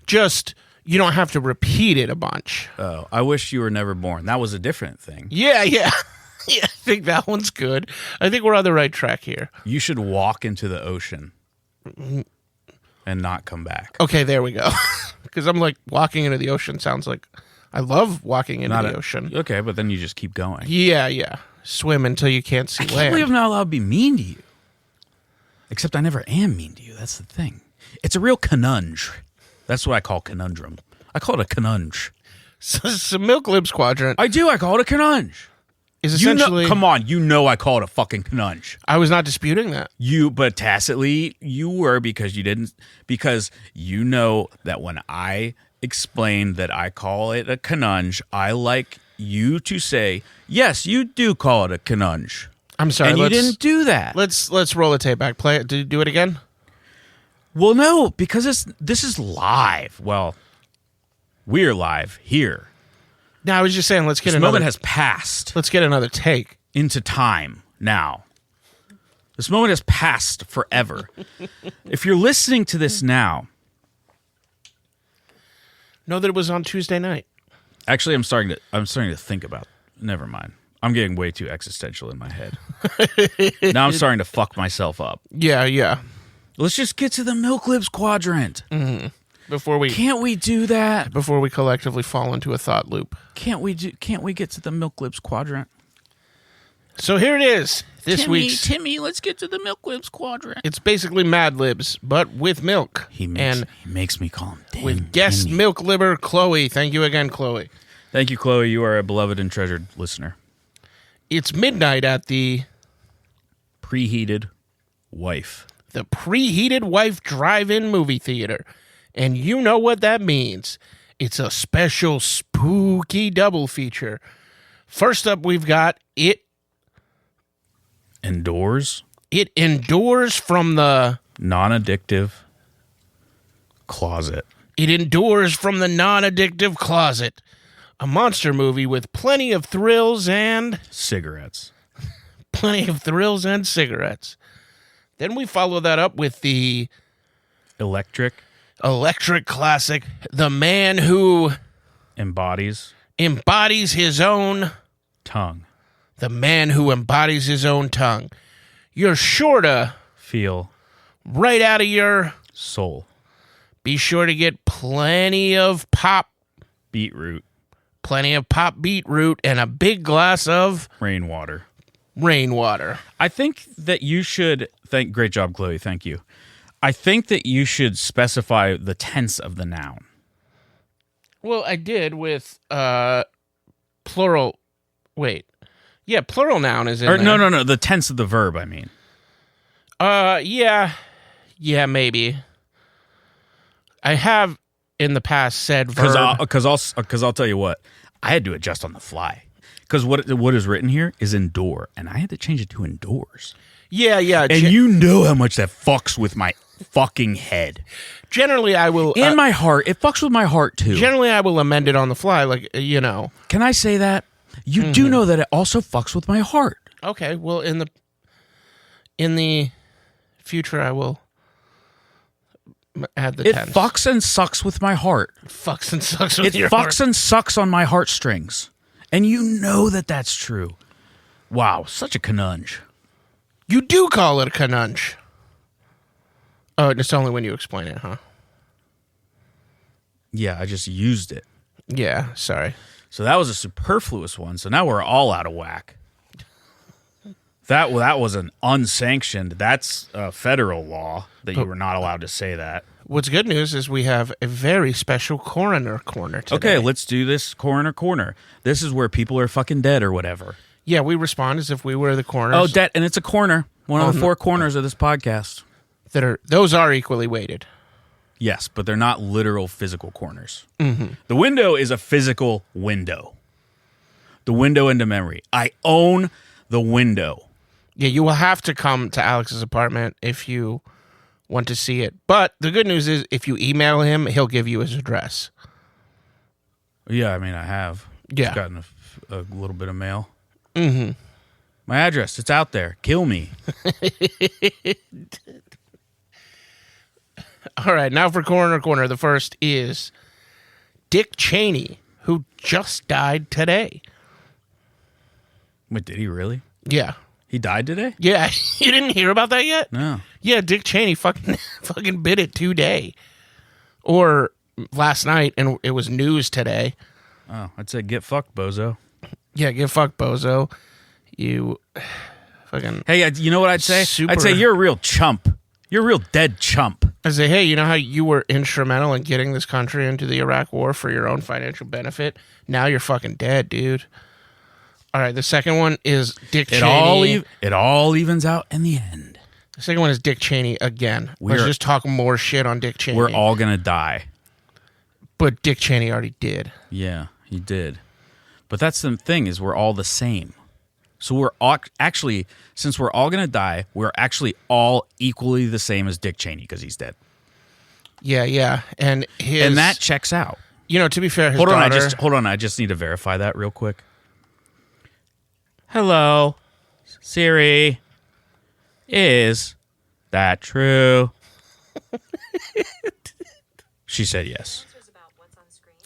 Just you don't have to repeat it a bunch. Oh, I wish you were never born. That was a different thing. Yeah. Yeah, I think that one's good. I think we're on the right track here. You should walk into the ocean and not come back. Okay, there we go. Because I'm like, walking into the ocean sounds like I love walking into the ocean. Okay, but then you just keep going. Yeah. Swim until you can't see I can't believe land. I'm not allowed to be mean to you. Except I never am mean to you. That's the thing. It's a real conundrum. That's what I call conundrum. I call it a conundrum. So Milk Libs quadrant I do. I call it a conundrum. is essentially. come on. You know I call it a fucking conundrum. I was not disputing that. But tacitly you were because you know that when I explain that I call it a conundrum, I like you to say, yes, you do call it a conundrum. I'm sorry. And you didn't do that. Let's roll the tape back. Play it. Do it again. Well, no, because this is live. Well, we're live here. No, I was just saying. Let's get This another. moment has passed Let's get another take. into time now. This moment has passed forever. If you're listening to this now, Know that it was on Tuesday night. actually, I'm starting to think about. Never mind. I'm getting way too existential in my head. Now I'm starting to fuck myself up. Yeah. Let's just get to the Milk Libs quadrant. Before we Can't we do that? collectively fall into a thought loop. Can't we get to the Milk Libs quadrant? So here it is. This week's. Timmy, let's get to the Milk Libs quadrant. It's basically Mad Libs, but with milk. He and makes me call him Tim. with guest Timmy. milk libber Chloe. Thank you again, Chloe. Thank you, Chloe. You are a beloved and treasured listener. It's midnight at the Preheated wife. Preheated Wife Drive-In movie theater. And you know what that means. It's a special spooky double feature. First up, we've got It Endures. Endures from the Non-addictive closet. It Endures from the Non-Addictive Closet. A monster movie with plenty of thrills and Cigarettes. cigarettes. Then we follow that up with the Electric electric classic, The Man Who embodies Embodies His Own... tongue. The Man Who Embodies His Own Tongue. You're sure to, Feel right out of your... soul. Be sure to get plenty of pop Beetroot. beetroot and a big glass of Rainwater. rainwater. I think that you should great job, Chloe. Thank you. I think that you should specify the tense of the noun. Well, I did with plural. Wait. Yeah, plural noun is in Or there. no, the tense of the verb, I mean. Yeah. Yeah, maybe. I have in the past said verb. Because I'll tell you what, I had to adjust on the fly. Because what is written here is endure, and I had to change it to endures. Yeah. And you know how much that fucks with my fucking head. Generally, I will. And my heart. It fucks with my heart, too. Generally, I will amend it on the fly, like, you know. Can I say that? You do know that it also fucks with my heart. Okay, well, in the future, I will add the It tense. fucks and sucks with my heart. Fucks and sucks with It your fucks heart. and sucks on my heartstrings. And you know that that's true. Wow, such a conundrum. You do call it a conundrum. Oh, it's only when you explain it, huh? Yeah, I just used it. Yeah, sorry. So that was a superfluous one. So now we're all out of whack. That was an unsanctioned. That's a federal law that you were not allowed to say that. What's good news is we have a very special coroner corner today. Okay, let's do this coroner corner. This is where people are fucking dead or whatever. Yeah, we respond as if we were the coroners. Oh, dead, and it's a corner. One of the four corners of this podcast. Those are equally weighted. Yes, but they're not literal physical corners. Mm-hmm. The window is a physical window. The window into memory. I own the window. Yeah, you will have to come to Alex's apartment if you want to see it. But the good news is if you email him, he'll give you his address. Yeah, I mean, I have. Yeah. Just gotten a little bit of mail. Mm-hmm. My address, it's out there. Kill me. All right, now for Coroner Corner. The first is Dick Cheney, who just died today. Wait, did he really? Yeah. He died today? Yeah, you didn't hear about that yet? No. Yeah, Dick Cheney fucking bit it today. Or last night, and it was news today. Oh, I'd say get fucked, bozo. Yeah, get fucked, bozo. You fucking... Hey, you know what I'd say? Super- I'd say you're a real chump. You're a real dead chump. I say, hey, you know how you were instrumental in getting this country into the Iraq War for your own financial benefit? Now you're fucking dead, dude. All right, the second one is Dick Cheney. It all evens out in the end. The second one is Dick Cheney again. Let's just talk more shit on Dick Cheney. We're all going to die. But Dick Cheney already did. Yeah, he did. But that's the thing is we're all the same. So we're all, actually, since we're all going to die, we're actually all equally the same as Dick Cheney because he's dead. Yeah. And that checks out. You know, to be fair, his Hold daughter... on, I just need to verify that real quick. Hello, Siri. Is that true? She said yes.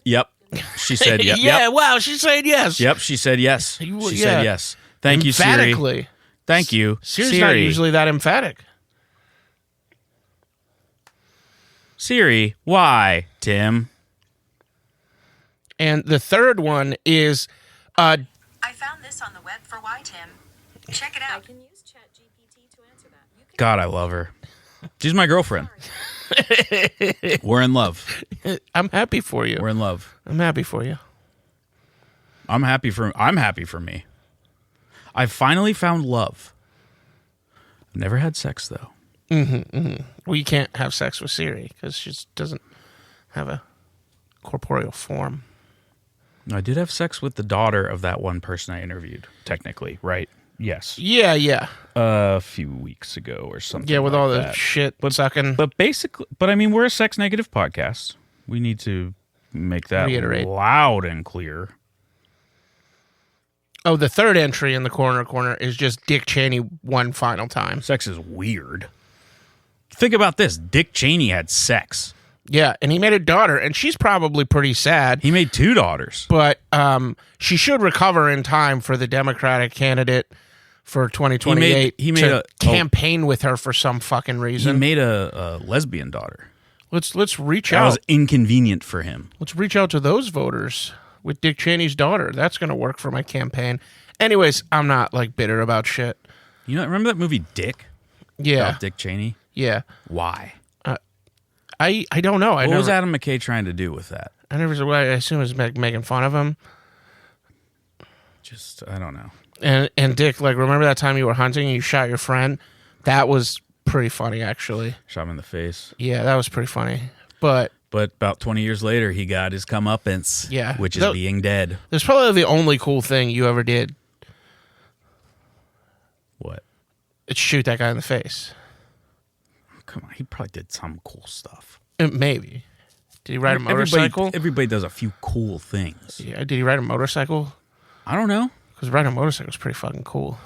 Yep. She said yep. Yeah, yep. wow, she said yes. Yep, she said yes. She said yes. Thank you, Siri. Emphatically. Thank you, Siri's not usually that emphatic. Siri, why, Tim? And the third one is... I found this on the web for why, Tim. Check it out. I can use ChatGPT to answer that. God, I love her. She's my girlfriend. We're in love. I'm happy for you. We're in love. I'm happy for you. I'm happy for me. I finally found love. Never had sex though. Well, you can't have sex with Siri because she just doesn't have a corporeal form. I did have sex with the daughter of that one person I interviewed, technically, right? Yes. Yeah. A few weeks ago or something. Yeah, with like all the that. shit sucking. But basically, I mean, we're a sex negative podcast. We need to make that Reiterate. loud and clear. Oh, the third entry in the corner is just Dick Cheney one final time. Sex is weird. Think about this. Dick Cheney had sex. Yeah, and he made a daughter, and she's probably pretty sad. He made 2 daughters. But she should recover in time for the Democratic candidate for 2028 He made to campaign with her for some fucking He reason. made a lesbian daughter. Let's reach That out. was inconvenient for him. Let's reach out to those voters with Dick Cheney's daughter. That's going to work for my campaign. Anyways, I'm not like bitter about shit. You know, remember that movie Dick? Yeah. About Dick Cheney? Yeah. Why? I don't know. What was Adam McKay trying to do with that? I assume it was making fun of him. Just, I don't know. And Dick, like, remember that time you were hunting and you shot your friend? That was pretty funny, actually. Shot him in the face. Yeah, that was pretty funny. But about 20 years later, he got his comeuppance. Yeah. Which is being dead. That's probably the only cool thing you ever did. What? It's shoot that guy in the face. Come on, he probably did some cool stuff. Maybe. Did he ride a motorcycle? Everybody does a few cool things. Yeah. Did he ride a motorcycle? I don't know. Because riding a motorcycle is pretty fucking cool.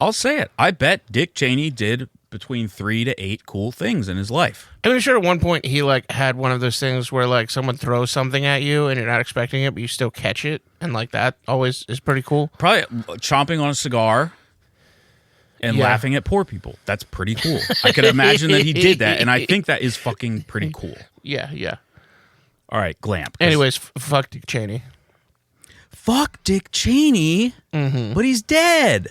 I'll say it. I bet Dick Cheney did between 3 to 8 cool things in his life. I'm sure at one point he like had one of those things where like someone throws something at you and you're not expecting it, but you still catch it, and like that always is pretty cool. Probably chomping on a cigar and Yeah. laughing at poor people. That's pretty cool. I could imagine that he did that, and I think that is fucking pretty cool. Yeah. All right, Glamp. 'cause Anyways, fuck Dick Cheney. fuck Dick Cheney, but he's dead.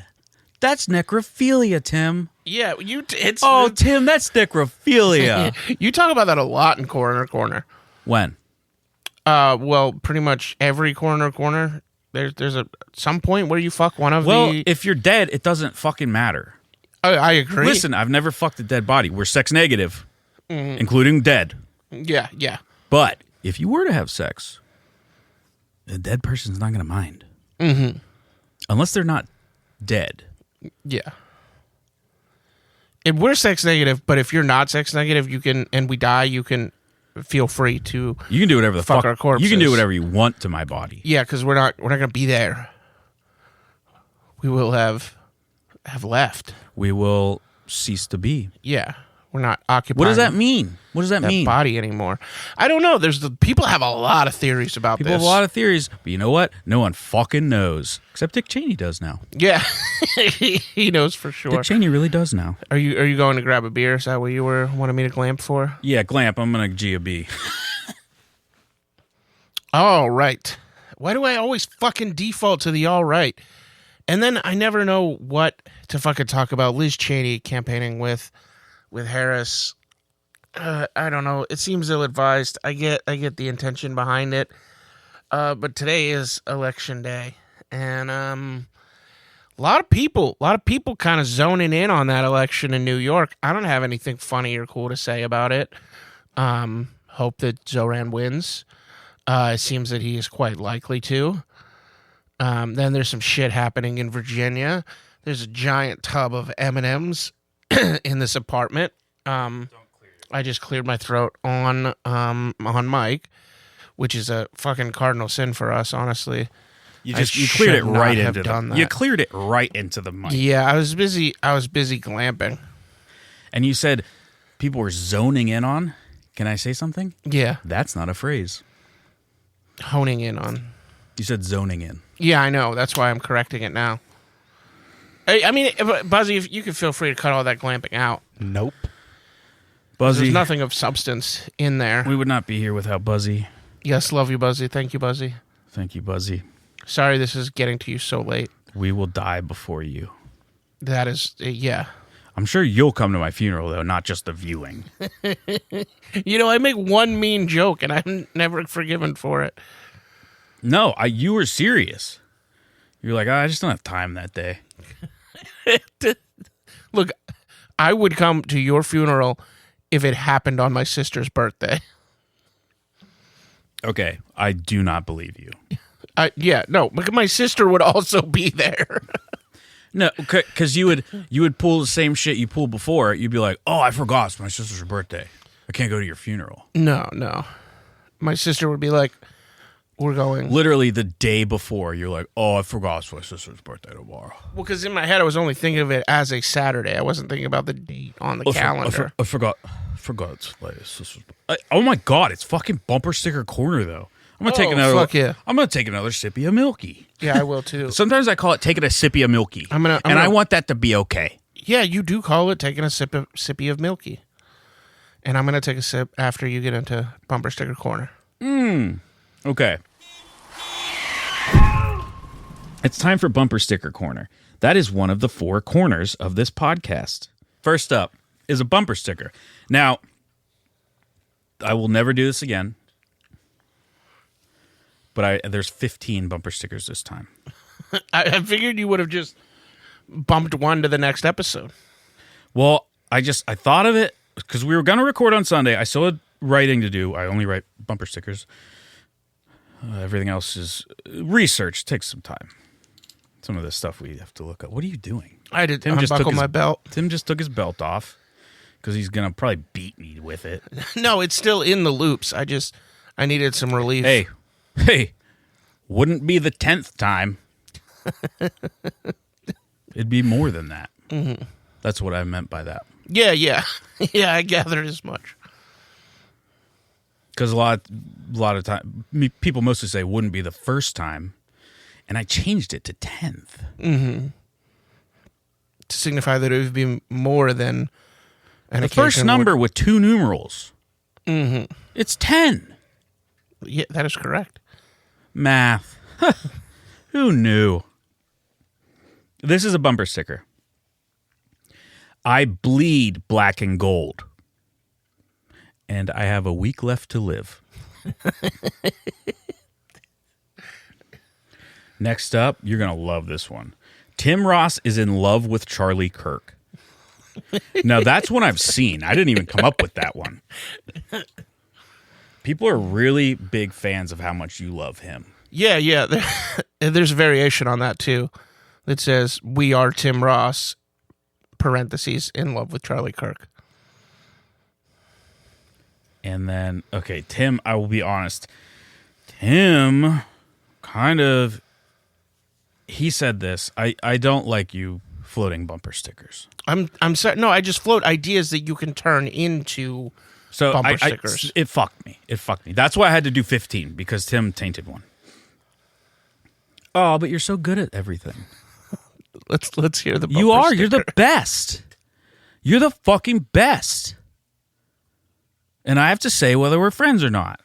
That's necrophilia, Tim. Yeah, it's Oh, Tim, that's necrophilia. you talk about that a lot in Coroner Corner. When? Well, pretty much every Corner. There's some point where you fuck one of Well, the. if you're dead, it doesn't fucking matter. I agree. Listen, I've never fucked a dead body. We're sex negative, including dead. Yeah. But if you were to have sex, the dead person's not going to mind. Mm-hmm. Unless they're not dead. Yeah. If we're sex negative, but if you're not sex negative, you can, and we die, you can feel free to. You can do whatever the Fuck fuck. our corpses. You can do whatever you want to my body. Yeah, because we're not gonna be there. We will have left. We will cease to be. Yeah, we're not occupying. What does that mean? What does that That mean? body anymore? I don't know. People have a lot of theories about People this. have a lot of theories, but you know what? No one fucking knows. Except Dick Cheney does now. Yeah, he knows for sure. Dick Cheney really does now. Are you going to grab a beer? Is that what you wanted me to glamp for? Yeah, Glamp, I'm going to G.A.B. All right. Why do I always fucking default to the all right? And then I never know what to fucking talk about. Liz Cheney campaigning with Harris. I don't know. It seems ill-advised. I get the intention behind it. But today is election day. And a lot of people kind of zoning in on that election in New York. I don't have anything funny or cool to say about it. Hope that Zoran wins. It seems that he is quite likely to. Then there's some shit happening in Virginia. There's a giant tub of M&Ms in this apartment. I just cleared my throat on mic, which is a fucking cardinal sin for us, honestly. You I cleared it should not right have into done the. that. You cleared it right into the mic. Yeah, I was busy glamping. And you said people were zoning in on. Can I say something? Yeah, That's not a phrase. honing in on. You said zoning in. Yeah, I know. That's why I'm correcting it now. I mean, Buzzy, if you could feel free to cut all that glamping out. Nope. Buzzy, There's nothing of substance in there. we would not be here without Buzzy. Yes, love you, Buzzy. Thank you, Buzzy. Thank you, Buzzy. Sorry this is getting to you so late. We will die before you. That is, yeah. I'm sure you'll come to my funeral, though, not just the viewing. You know, I make one mean joke and I'm never forgiven for it. No, you were serious. You're like, I just don't have time that day. Look, I would come to your funeral if it happened on my sister's birthday. Okay, I do not believe you. No, but my sister would also be there. No, because you would pull the same shit you pulled before. You'd be like, oh, I forgot it's my sister's birthday. I can't go to your funeral. No. My sister would be like, we're going. Literally the day before, you're like, oh, I forgot it's my sister's birthday tomorrow. Well, because in my head, I was only thinking of it as a Saturday. I wasn't thinking about the date on the calendar. I forgot it's my sister's birthday. Oh my God, it's fucking bumper sticker corner, though. I'm gonna take another. Fuck yeah. I'm gonna take another sippy of Milky. Yeah, I will too. Sometimes I call it taking a sippy of Milky. I want that to be okay. Yeah, you do call it taking a sippy of Milky. And I'm going to take a sip after you get into Bumper Sticker Corner. Okay. It's time for Bumper Sticker Corner. That is one of the 4 corners of this podcast. First up is a bumper sticker. Now, I will never do this again. But there's 15 bumper stickers this time. I figured you would have just bumped one to the next episode. Well, I thought of it because we were going to record on Sunday. I still had writing to do. I only write bumper stickers. Everything else is research. It takes some time. Some of this stuff we have to look up. What are you doing? I did unbuckle my belt. Tim just took his belt off because he's going to probably beat me with it. No, it's still in the loops. I needed some relief. Hey, wouldn't be the 10th time. It'd be more than that. Mm-hmm. That's what I meant by that. Yeah. Yeah, I gathered as much. Because a lot of time, people mostly say wouldn't be the first time, and I changed it to 10th. Mm-hmm. To signify that it would be more than an The first number with 2 numerals. Mm-hmm. It's 10. Yeah, that is correct. Math. Who knew? This is a bumper sticker. I bleed black and gold. And I have a week left to live. Next up, you're going to love this one. Tim Ross is in love with Charlie Kirk. Now, that's one I've seen. I didn't even come up with that one. People are really big fans of how much you love him. Yeah. There's a variation on that, too, that says, we are Tim Ross, parentheses, in love with Charlie Kirk. And then, okay, Tim, I will be honest. Tim kind of, he said this. I don't like you floating bumper stickers. I'm sorry. No, I just float ideas that you can turn into bumper stickers. It fucked me. That's why I had to do 15, because Tim tainted one. Oh, but you're so good at everything. Let's hear the bumper You are. sticker. You're the best. You're the fucking best. And I have to say whether we're friends or not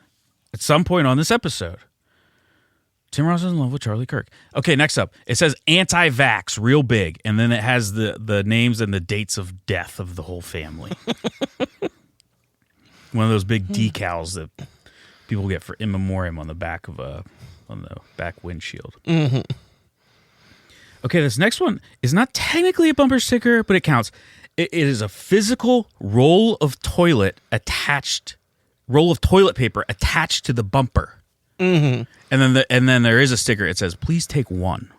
at some point on this episode. Tim Ross is in love with Charlie Kirk. Okay, next up. It says anti-vax, real big. And then it has the names and the dates of death of the whole family. One of those big decals that people get for in memoriam on the back of on the back windshield. Mm-hmm. Okay, this next one is not technically a bumper sticker, but it counts. It is a physical roll of toilet paper attached to the bumper. Mm-hmm. And then there is a sticker. It says, "Please take one."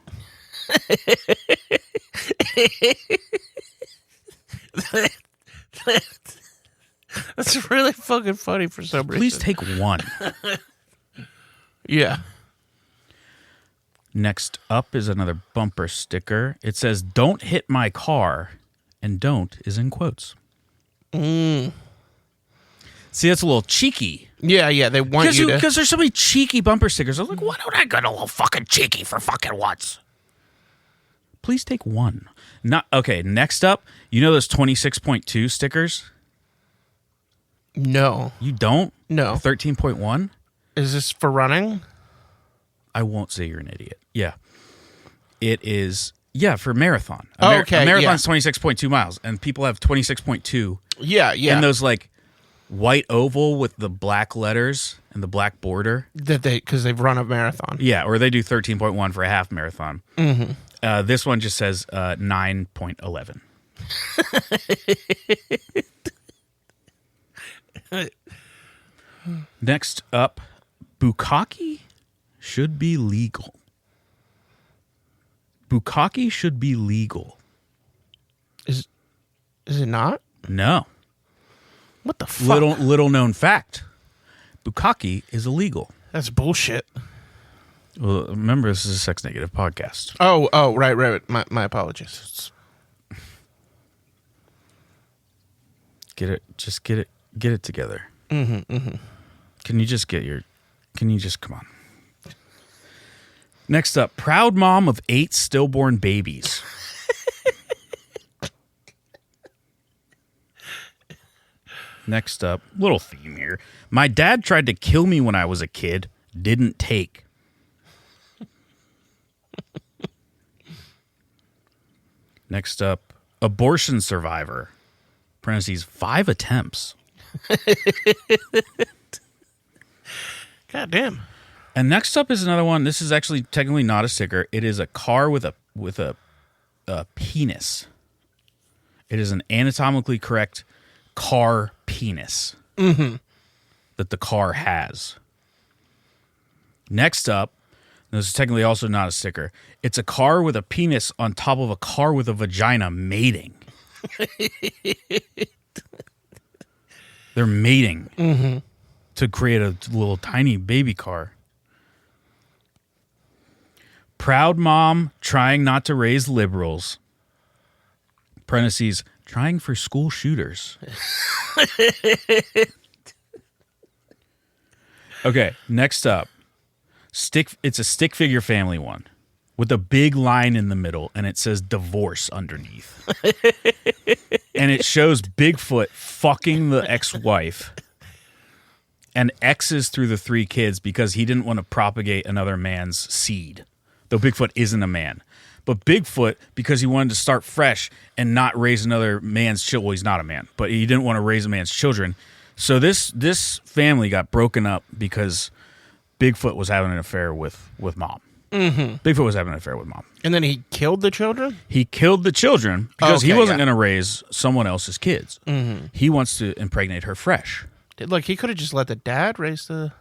That's really fucking funny for some reason. Please take one. Yeah. Next up is another bumper sticker. It says, "Don't hit my car," and "don't" is in quotes. See, that's a little cheeky. Yeah, they want you to... Because there's so many cheeky bumper stickers. I was like, why don't I get a little fucking cheeky for fucking once? Please take one. Okay, next up, you know those 26.2 stickers? No. You don't? No. 13.1? Is this for running? I won't say you're an idiot. Yeah. It is, for marathon. Okay, A marathon's 26.2 miles, and people have 26.2. Yeah. And those, like, white oval with the black letters and the black border. Because they've run a marathon. Yeah, or they do 13.1 for a half marathon. Mm-hmm. This one just says 9.11. Next up, bukkake should be legal. Bukkake should be legal. Is it not? No. What the fuck? Little known fact. Bukkake is illegal. That's bullshit. Well, remember, this is a sex negative podcast. Oh, right. My apologies. Get it together. Mm-hmm. Can you just come on. Next up, proud mom of 8 stillborn babies. Next up, little theme here. My dad tried to kill me when I was a kid. Didn't take. Next up, abortion survivor. Parentheses, 5 attempts. God damn. And next up is another one. This is actually technically not a sticker. It is a car with a penis. It is an anatomically correct car penis that the car has. Next up, this is technically also not a sticker. It's a car with a penis on top of a car with a vagina mating. They're mating to create a little tiny baby car. Proud mom trying not to raise liberals. Parentheses, trying for school shooters. Okay, next up. It's a stick figure family one with a big line in the middle, and it says divorce underneath. And it shows Bigfoot fucking the ex-wife. and X's through the 3 kids because he didn't want to propagate another man's seed, though Bigfoot isn't a man. But Bigfoot, because he wanted to start fresh and not raise another man's children. Well, he's not a man, but he didn't want to raise a man's children. So this family got broken up because Bigfoot was having an affair with Mom. Mm-hmm. Bigfoot was having an affair with Mom. And then he killed the children? He killed the children because he Okay, wasn't yeah. going to raise someone else's kids. Mm-hmm. He wants to impregnate her fresh. Like, he could have just let the dad raise the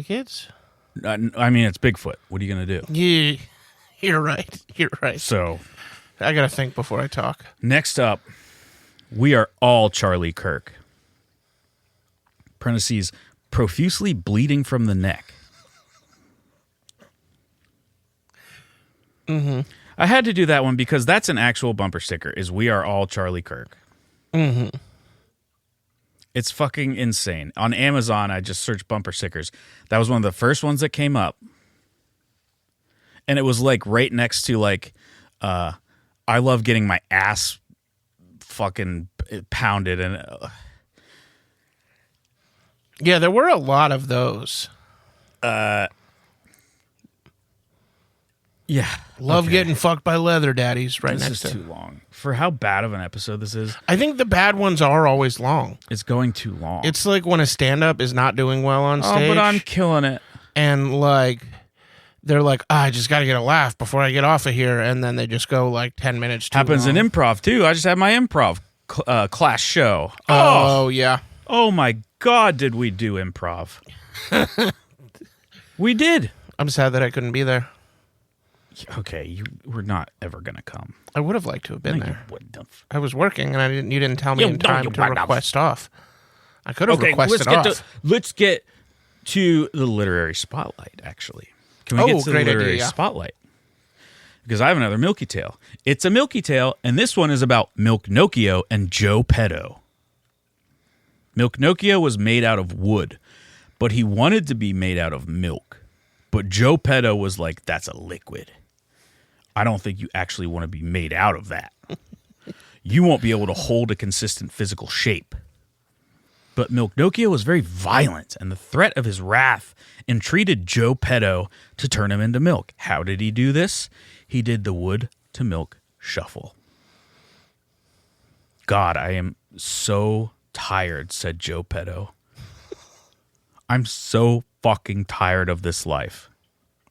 kids? I mean, it's Bigfoot. What are you going to do? Yeah, you're right. You're right. So, I got to think before I talk. next up, we are all Charlie Kirk. Parentheses, profusely bleeding from the neck. Mm-hmm. I had to do that one because that's an actual bumper sticker, is we are all Charlie Kirk. Mm-hmm. It's fucking insane. On Amazon, I just searched bumper stickers. That was one of the first ones that came up. And it was like right next to like, I love getting my ass fucking pounded. And Yeah, there were a lot of those. yeah. Love okay. getting fucked by leather daddies right This next is to too long. For how bad of an episode this is, I think the bad ones are always long. it's going too long. It's like when a stand-up is not doing well on stage. Oh, but I'm killing it. And like they're like, I just got to get a laugh before I get off of here, and then they just go like 10 minutes too Happens long. in improv, too. I just had my improv class show. Oh, yeah. Oh, my God, did we do improv? We did. I'm sad that I couldn't be there. Okay, you were not ever going to come. I would have liked to have been No, you there. wouldn't have. I was working, and you didn't tell me You in don't, time you to wouldn't have. request off. I could have requested off. Let's get to the literary spotlight, actually. Can we Oh, get to the great literary idea, yeah. spotlight? Because I have another Milky Tale. It's a Milky Tale, and this one is about Milk Nocchio and Joe Petto. Milk Nocchio was made out of wood, but he wanted to be made out of milk. But Joe Petto was like, that's a liquid. I don't think you actually want to be made out of that. You won't be able to hold a consistent physical shape. But Milk Nocchio was very violent, and the threat of his wrath entreated Joe Petto to turn him into milk. How did he do this? He did the wood to milk shuffle. God, I am so tired, said Joe Petto. I'm so fucking tired of this life.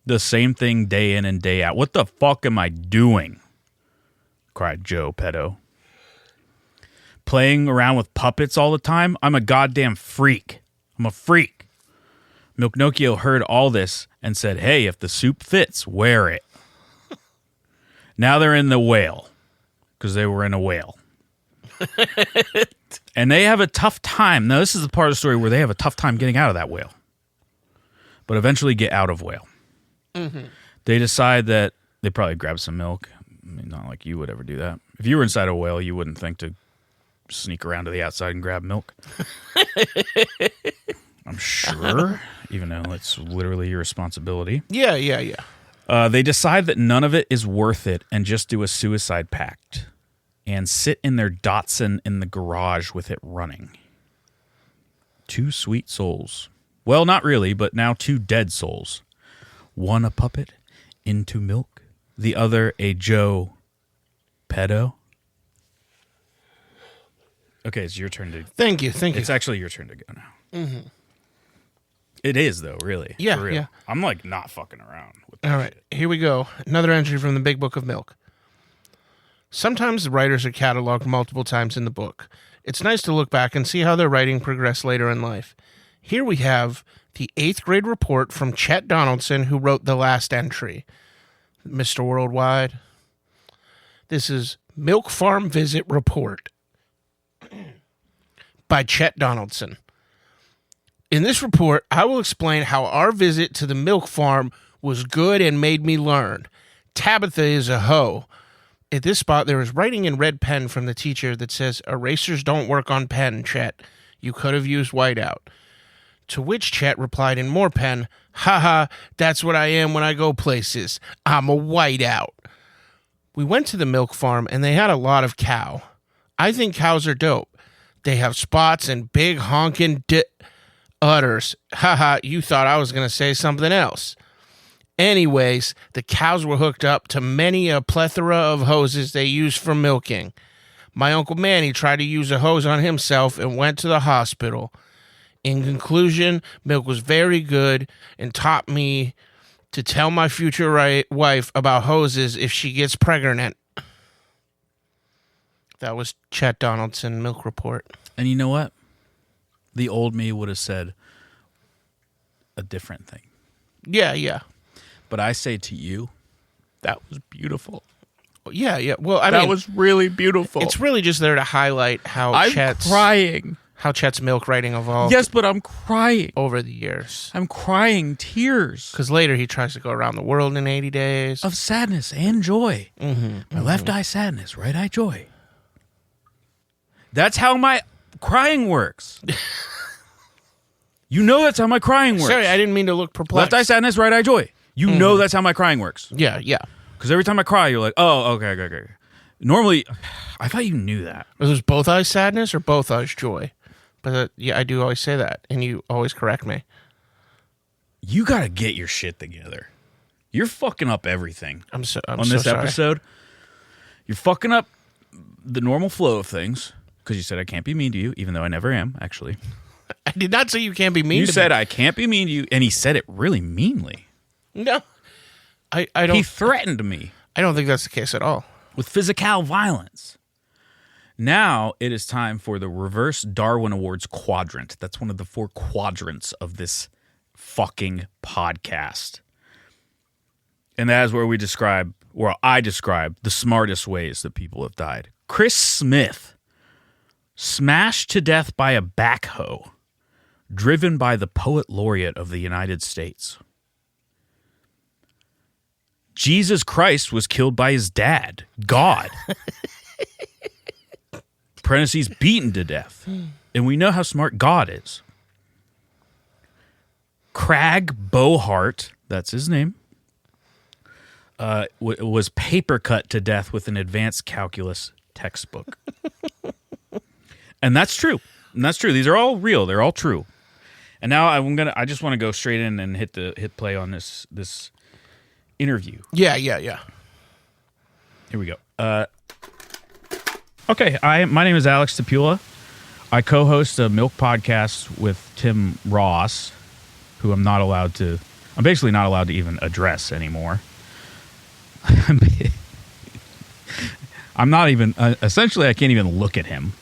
The same thing day in and day out. What the fuck am I doing? Cried Joe Petto. Playing around with puppets all the time? I'm a goddamn freak. I'm a freak. Milk Nocchio heard all this and said, hey, if the soup fits, wear it. Now they're in the whale because they were in a whale. And they have a tough time. Now, this is the part of the story where they have a tough time getting out of that whale, but eventually get out of whale. Mm-hmm. They decide that they probably grab some milk. I mean, not like you would ever do that. If you were inside a whale, you wouldn't think to sneak around to the outside and grab milk. I'm sure, even though it's literally your responsibility. Yeah. They decide that none of it is worth it and just do a suicide pact and sit in their Datsun in the garage with it running. 2 sweet souls. Well, not really, but now 2 dead souls. One a puppet into milk, the other a Joe Petto. Okay, it's your turn to... Thank you. It's actually your turn to go now. Mm-hmm. It is, though, really. Yeah, for real. yeah. I'm, like, not fucking around with that All right, shit. here we go. Another entry from the Big Book of Milk. Sometimes the writers are cataloged multiple times in the book. It's nice to look back and see how their writing progressed later in life. Here we have the 8th grade report from Chet Donaldson, who wrote the last entry. Mr. Worldwide. This is Milk Farm Visit Report by Chet Donaldson. In this report, I will explain how our visit to the milk farm was good and made me learn. Tabitha is a hoe. At this spot, there is writing in red pen from the teacher that says, erasers don't work on pen, Chet. You could have used whiteout. To which Chet replied in more pen, haha, that's what I am when I go places. I'm a whiteout. We went to the milk farm and they had a lot of cow. I think cows are dope. They have spots and big honking utters, haha, you thought I was going to say something else. Anyways, the cows were hooked up to many a plethora of hoses they use for milking. My Uncle Manny tried to use a hose on himself and went to the hospital. In conclusion, milk was very good and taught me to tell my future wife about hoses if she gets pregnant. That was Chet Donaldson Milk Report. And you know what? The old me would have said a different thing. Yeah. But I say to you, that was beautiful. Yeah. Well, I that mean, was really beautiful. it's really just there to highlight how I'm Chet's crying. How Chet's milk writing evolved. Yes, but I'm crying. Over the years. I'm crying tears. Because later he tries to go around the world in 80 days. Of sadness and joy. Mm-hmm, my left eye sadness, right eye joy. That's how my crying works. You know that's how my crying works. Sorry, I didn't mean to look perplexed. Left eye sadness, right eye joy. You know that's how my crying works. Yeah. Because every time I cry, you're like, oh, okay. Normally, I thought you knew that. Was this both eyes sadness or both eyes joy? But yeah, I do always say that, and you always correct me. You got to get your shit together. You're fucking up everything. I'm so this sorry. episode. You're fucking up the normal flow of things because you said I can't be mean to you, even though I never am, actually. I did not say you can't be mean You to said me. I can't be mean to you, and he said it really meanly. No. I don't. He threatened me I don't think that's the case at all. with physical violence. Now it is time for the Reverse Darwin Awards quadrant. That's one of the 4 quadrants of this fucking podcast. And that is where I describe the smartest ways that people have died. Chris Smith, smashed to death by a backhoe, driven by the poet laureate of the United States. Jesus Christ was killed by his dad, God. Parentheses, beaten to death. And we know how smart God is. Crag Bohart, that's his name, was paper cut to death with an advanced calculus textbook. And that's true. These are all real. They're all true. And now I just want to go straight in and hit play on this interview. Yeah. Here we go. Okay, my name is Alex Tapula. I co-host a milk podcast with Tim Ross, who I'm basically not allowed to even address anymore. I'm not even, essentially I can't even look at him.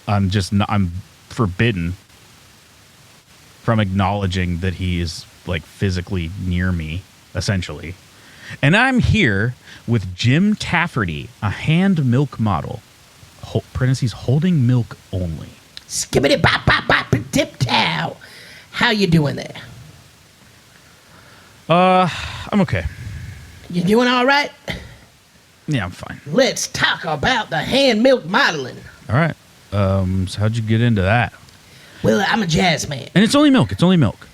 I'm forbidden from acknowledging that he is like physically near me, essentially. And I'm here with Jim Tafferty, a hand milk model. Parentheses, holding milk only. Skibbity bop bop bop tip tow. How you doing there? I'm okay. You doing all right? Yeah, I'm fine. Let's talk about the hand milk modeling. All right. So how'd you get into that? Well, I'm a jazz man. And it's only milk. And it's only milk.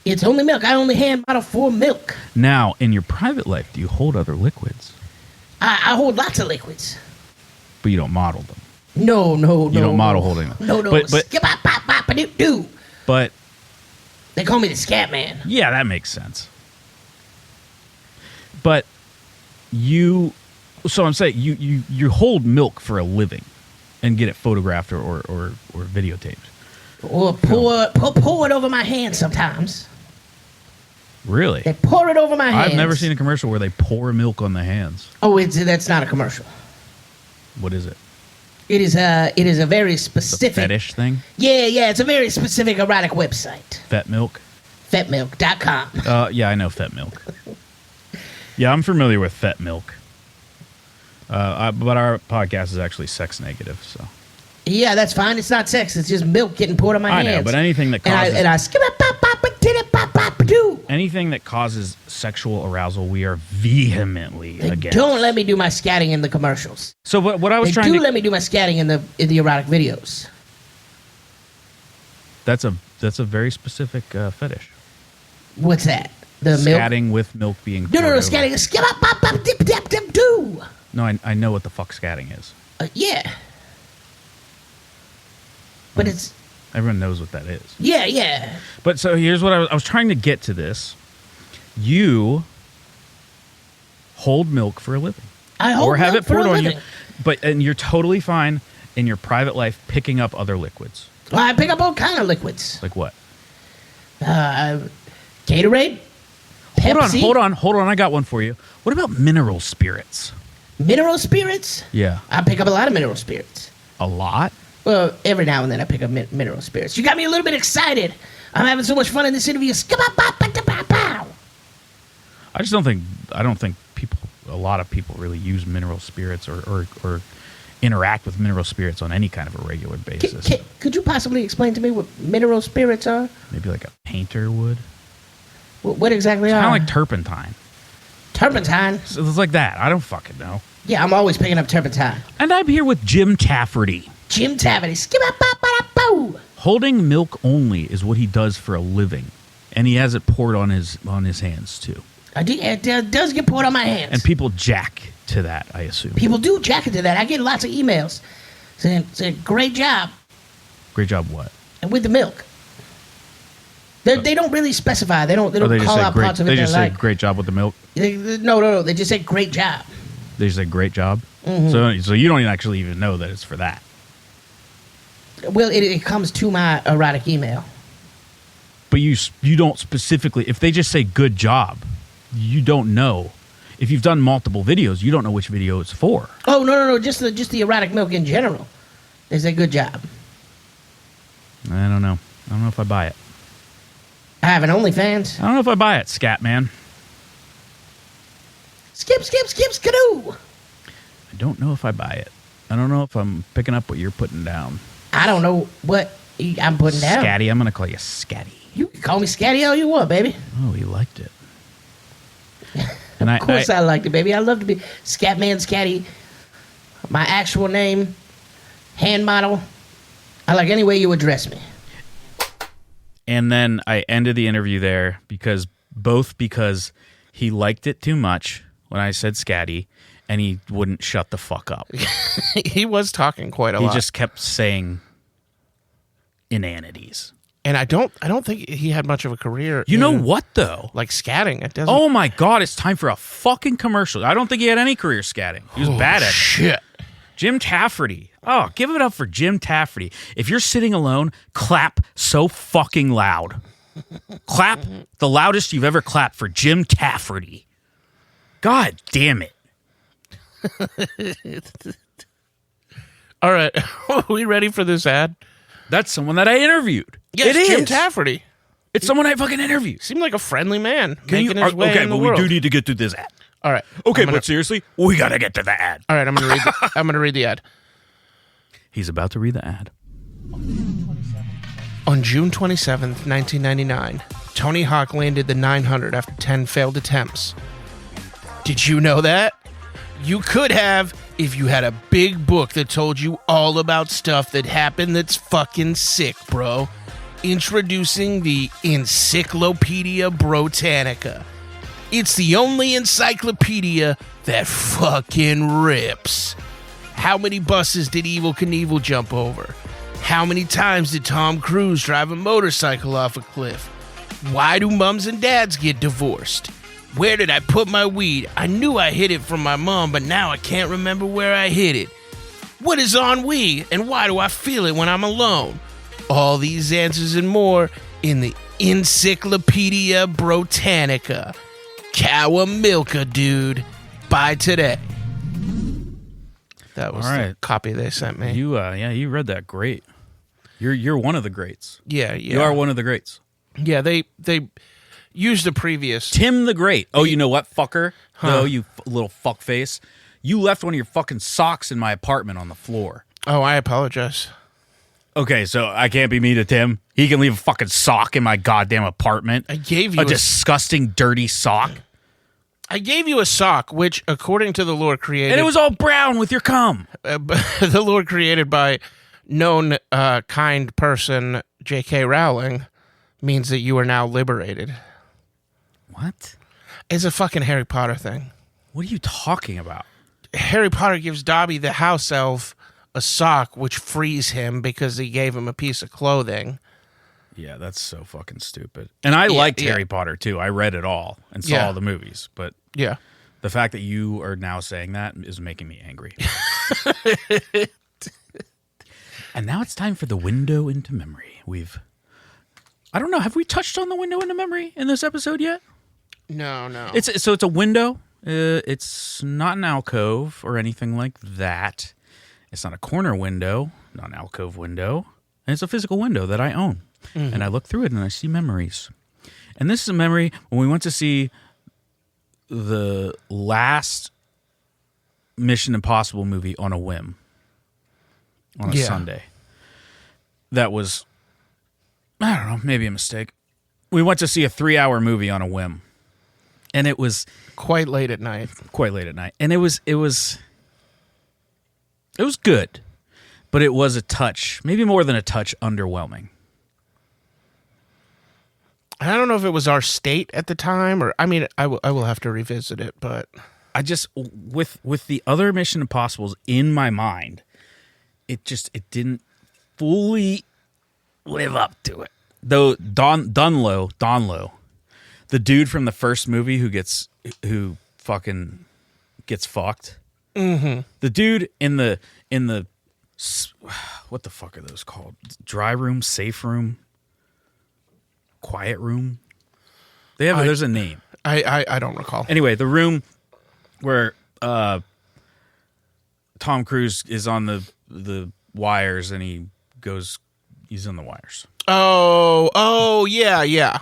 It's only milk. I only hand model for milk. Now, in your private life, do you hold other liquids? I hold lots of liquids. But you don't model them. No. You don't model holding them. No. But Skip-bop, bop, bop, a-doo-doo. But They call me the Scat Man. yeah, that makes sense. But so I'm saying you hold milk for a living and get it photographed or videotaped. Or pour it over my hand sometimes. Really? They pour it over my hands. I've never seen a commercial where they pour milk on the hands. Oh, that's not a commercial. What is it? It is a very It's a specific fetish thing? Yeah, it's a very specific erotic website. Fet milk? Fetmilk.com. Yeah, I know Fet milk. Yeah, I'm familiar with Fet milk. But our podcast is actually sex negative, so. Yeah, that's fine. It's not sex. It's just milk getting poured on my hands. I know, but anything that causes and I skip it, pop, pop, titty, pop, pop, do. anything that causes sexual arousal, we are vehemently against. Don't let me do my scatting in the commercials. So what I was They trying do to let me do my scatting in the erotic videos. that's a very specific fetish. What's that? The milk? Scatting with milk being No, poured over. scatting. Skip up, pop, pop, dip, dip, dip, do. No, I know what the fuck scatting is. Yeah. But it's Everyone knows what that is. Yeah, yeah. But so here's what I was trying to get to this. You hold milk for a living. I hold or have milk it for poured a on living. you. And you're totally fine in your private life picking up other liquids. Well, I pick up all kind of liquids. Like what? Gatorade. Pepsi. Hold on. I got one for you. What about mineral spirits? Mineral spirits. Yeah. I pick up a lot of mineral spirits. A lot? Well, every now and then I pick up mineral spirits. You got me a little bit excited. I'm having so much fun in this interview. I don't think a lot of people really use mineral spirits or interact with mineral spirits on any kind of a regular basis. Could you possibly explain to me what mineral spirits are? Maybe like a painter would. What exactly It's are? kind of like turpentine. Turpentine? So it's like that. I don't fucking know. Yeah, I'm always picking up turpentine. And I'm here with Jim Tafferty. Jim Tafferty. Skip-a-bop-a-boo. Holding milk only is what he does for a living, and he has it poured on his hands too. It does get poured on my hands. And people jack to that, I assume. People do jack into that. I get lots of emails saying great job. Great job, what? With the milk. They don't really specify. They don't They just call say out great. parts of it They they just like. say great job with the milk. No. They just say great job. They just say great job. Mm-hmm. So you don't actually even know that it's for that. Well, it comes to my erotic email. But you don't specifically. If they just say good job, you don't know. If you've done multiple videos, you don't know which video it's for. Oh no! Just the erotic milk in general. They say good job. I don't know. I don't know if I buy it. I have an OnlyFans. I don't know if I buy it, Scat Man. Skip, skidoo. I don't know if I buy it. I don't know if I'm picking up what you're putting down. I don't know what I'm putting down. Scatty. I'm going to call you Scatty. You can call me Scatty all you want, baby. Oh, he liked it. And Of course I liked it, baby. I love to be Scatman Scatty. My actual name, hand model. I like any way you address me. And then I ended the interview there because he liked it too much when I said Scatty, and he wouldn't shut the fuck up. He was talking quite a lot. He just kept saying inanities. And I don't think he had much of a career. You know what, though? Like scatting. It doesn't. Oh, my God. It's time for a fucking commercial. I don't think he had any career scatting. He was bad at it. Shit. Jim Tafferty. Oh, give it up for Jim Tafferty. If you're sitting alone, clap so fucking loud. Clap the loudest you've ever clapped for Jim Tafferty. God damn it. All right. Are we ready for this ad? That's someone that I interviewed. Yes, it is. Jim Tafferty. It's someone I fucking interviewed. Seemed like a friendly man making his way in the but world. we do need to get through this ad. All right. Okay, but seriously, we got to get to the ad. All right, I'm going to read the ad. He's about to read the ad. On June 27th, 1999, Tony Hawk landed the 900 after 10 failed attempts. Did you know that? You could have if you had a big book that told you all about stuff that happened that's fucking sick, bro. Introducing the Encyclopedia Britannica. It's the only encyclopedia that fucking rips. How many buses did Evel Knievel jump over? How many times did Tom Cruise drive a motorcycle off a cliff? Why do mums and dads get divorced? Where did I put my weed? I knew I hid it from my mom, but now I can't remember where I hid it. What is ennui, and why do I feel it when I'm alone? All these answers and more in the Encyclopedia Britannica. Cowamilka, dude. Buy today. That was the copy they sent me. You read that great. You're one of the greats. Yeah. You are one of the greats. Yeah, they used the previous Tim the Great. Oh, you know what, fucker? No, you little fuckface. You left one of your fucking socks in my apartment on the floor. Oh, I apologize. Okay, so I can't be mean to Tim. He can leave a fucking sock in my goddamn apartment. I gave you a disgusting, dirty sock. I gave you a sock, which, according to the lore created... And it was all brown with your cum. The lore created by known kind person J.K. Rowling means that you are now liberated. What? It's a fucking Harry Potter thing. What are you talking about? Harry Potter gives Dobby, the house elf, a sock, which frees him because he gave him a piece of clothing. Yeah, that's so fucking stupid. And I liked Harry Potter too. I read it all and saw all the movies, but yeah, the fact that you are now saying that is making me angry. And now it's time for the window into memory. I don't know, have we touched on the window into memory in this episode yet? No. It's a window. It's not an alcove or anything like that. It's not a corner window, not an alcove window. And it's a physical window that I own. Mm-hmm. And I look through it and I see memories. And this is a memory when we went to see the last Mission Impossible movie on a whim on a Sunday. That was, I don't know, maybe a mistake. We went to see a 3-hour movie on a whim. And it was quite late at night. And it was good. But it was a touch, maybe more than a touch, underwhelming. I don't know if it was our state at the time, or I mean, I will have to revisit it. But I just with the other Mission Impossibles in my mind, it didn't fully live up to it. Though Donlo, the dude from the first movie who fucking gets fucked. Mm-hmm. The dude in the what the fuck are those called? Dry room, safe room, quiet room. There's a name. I don't recall. Anyway, the room where Tom Cruise is on the wires and he's on the wires. Oh yeah.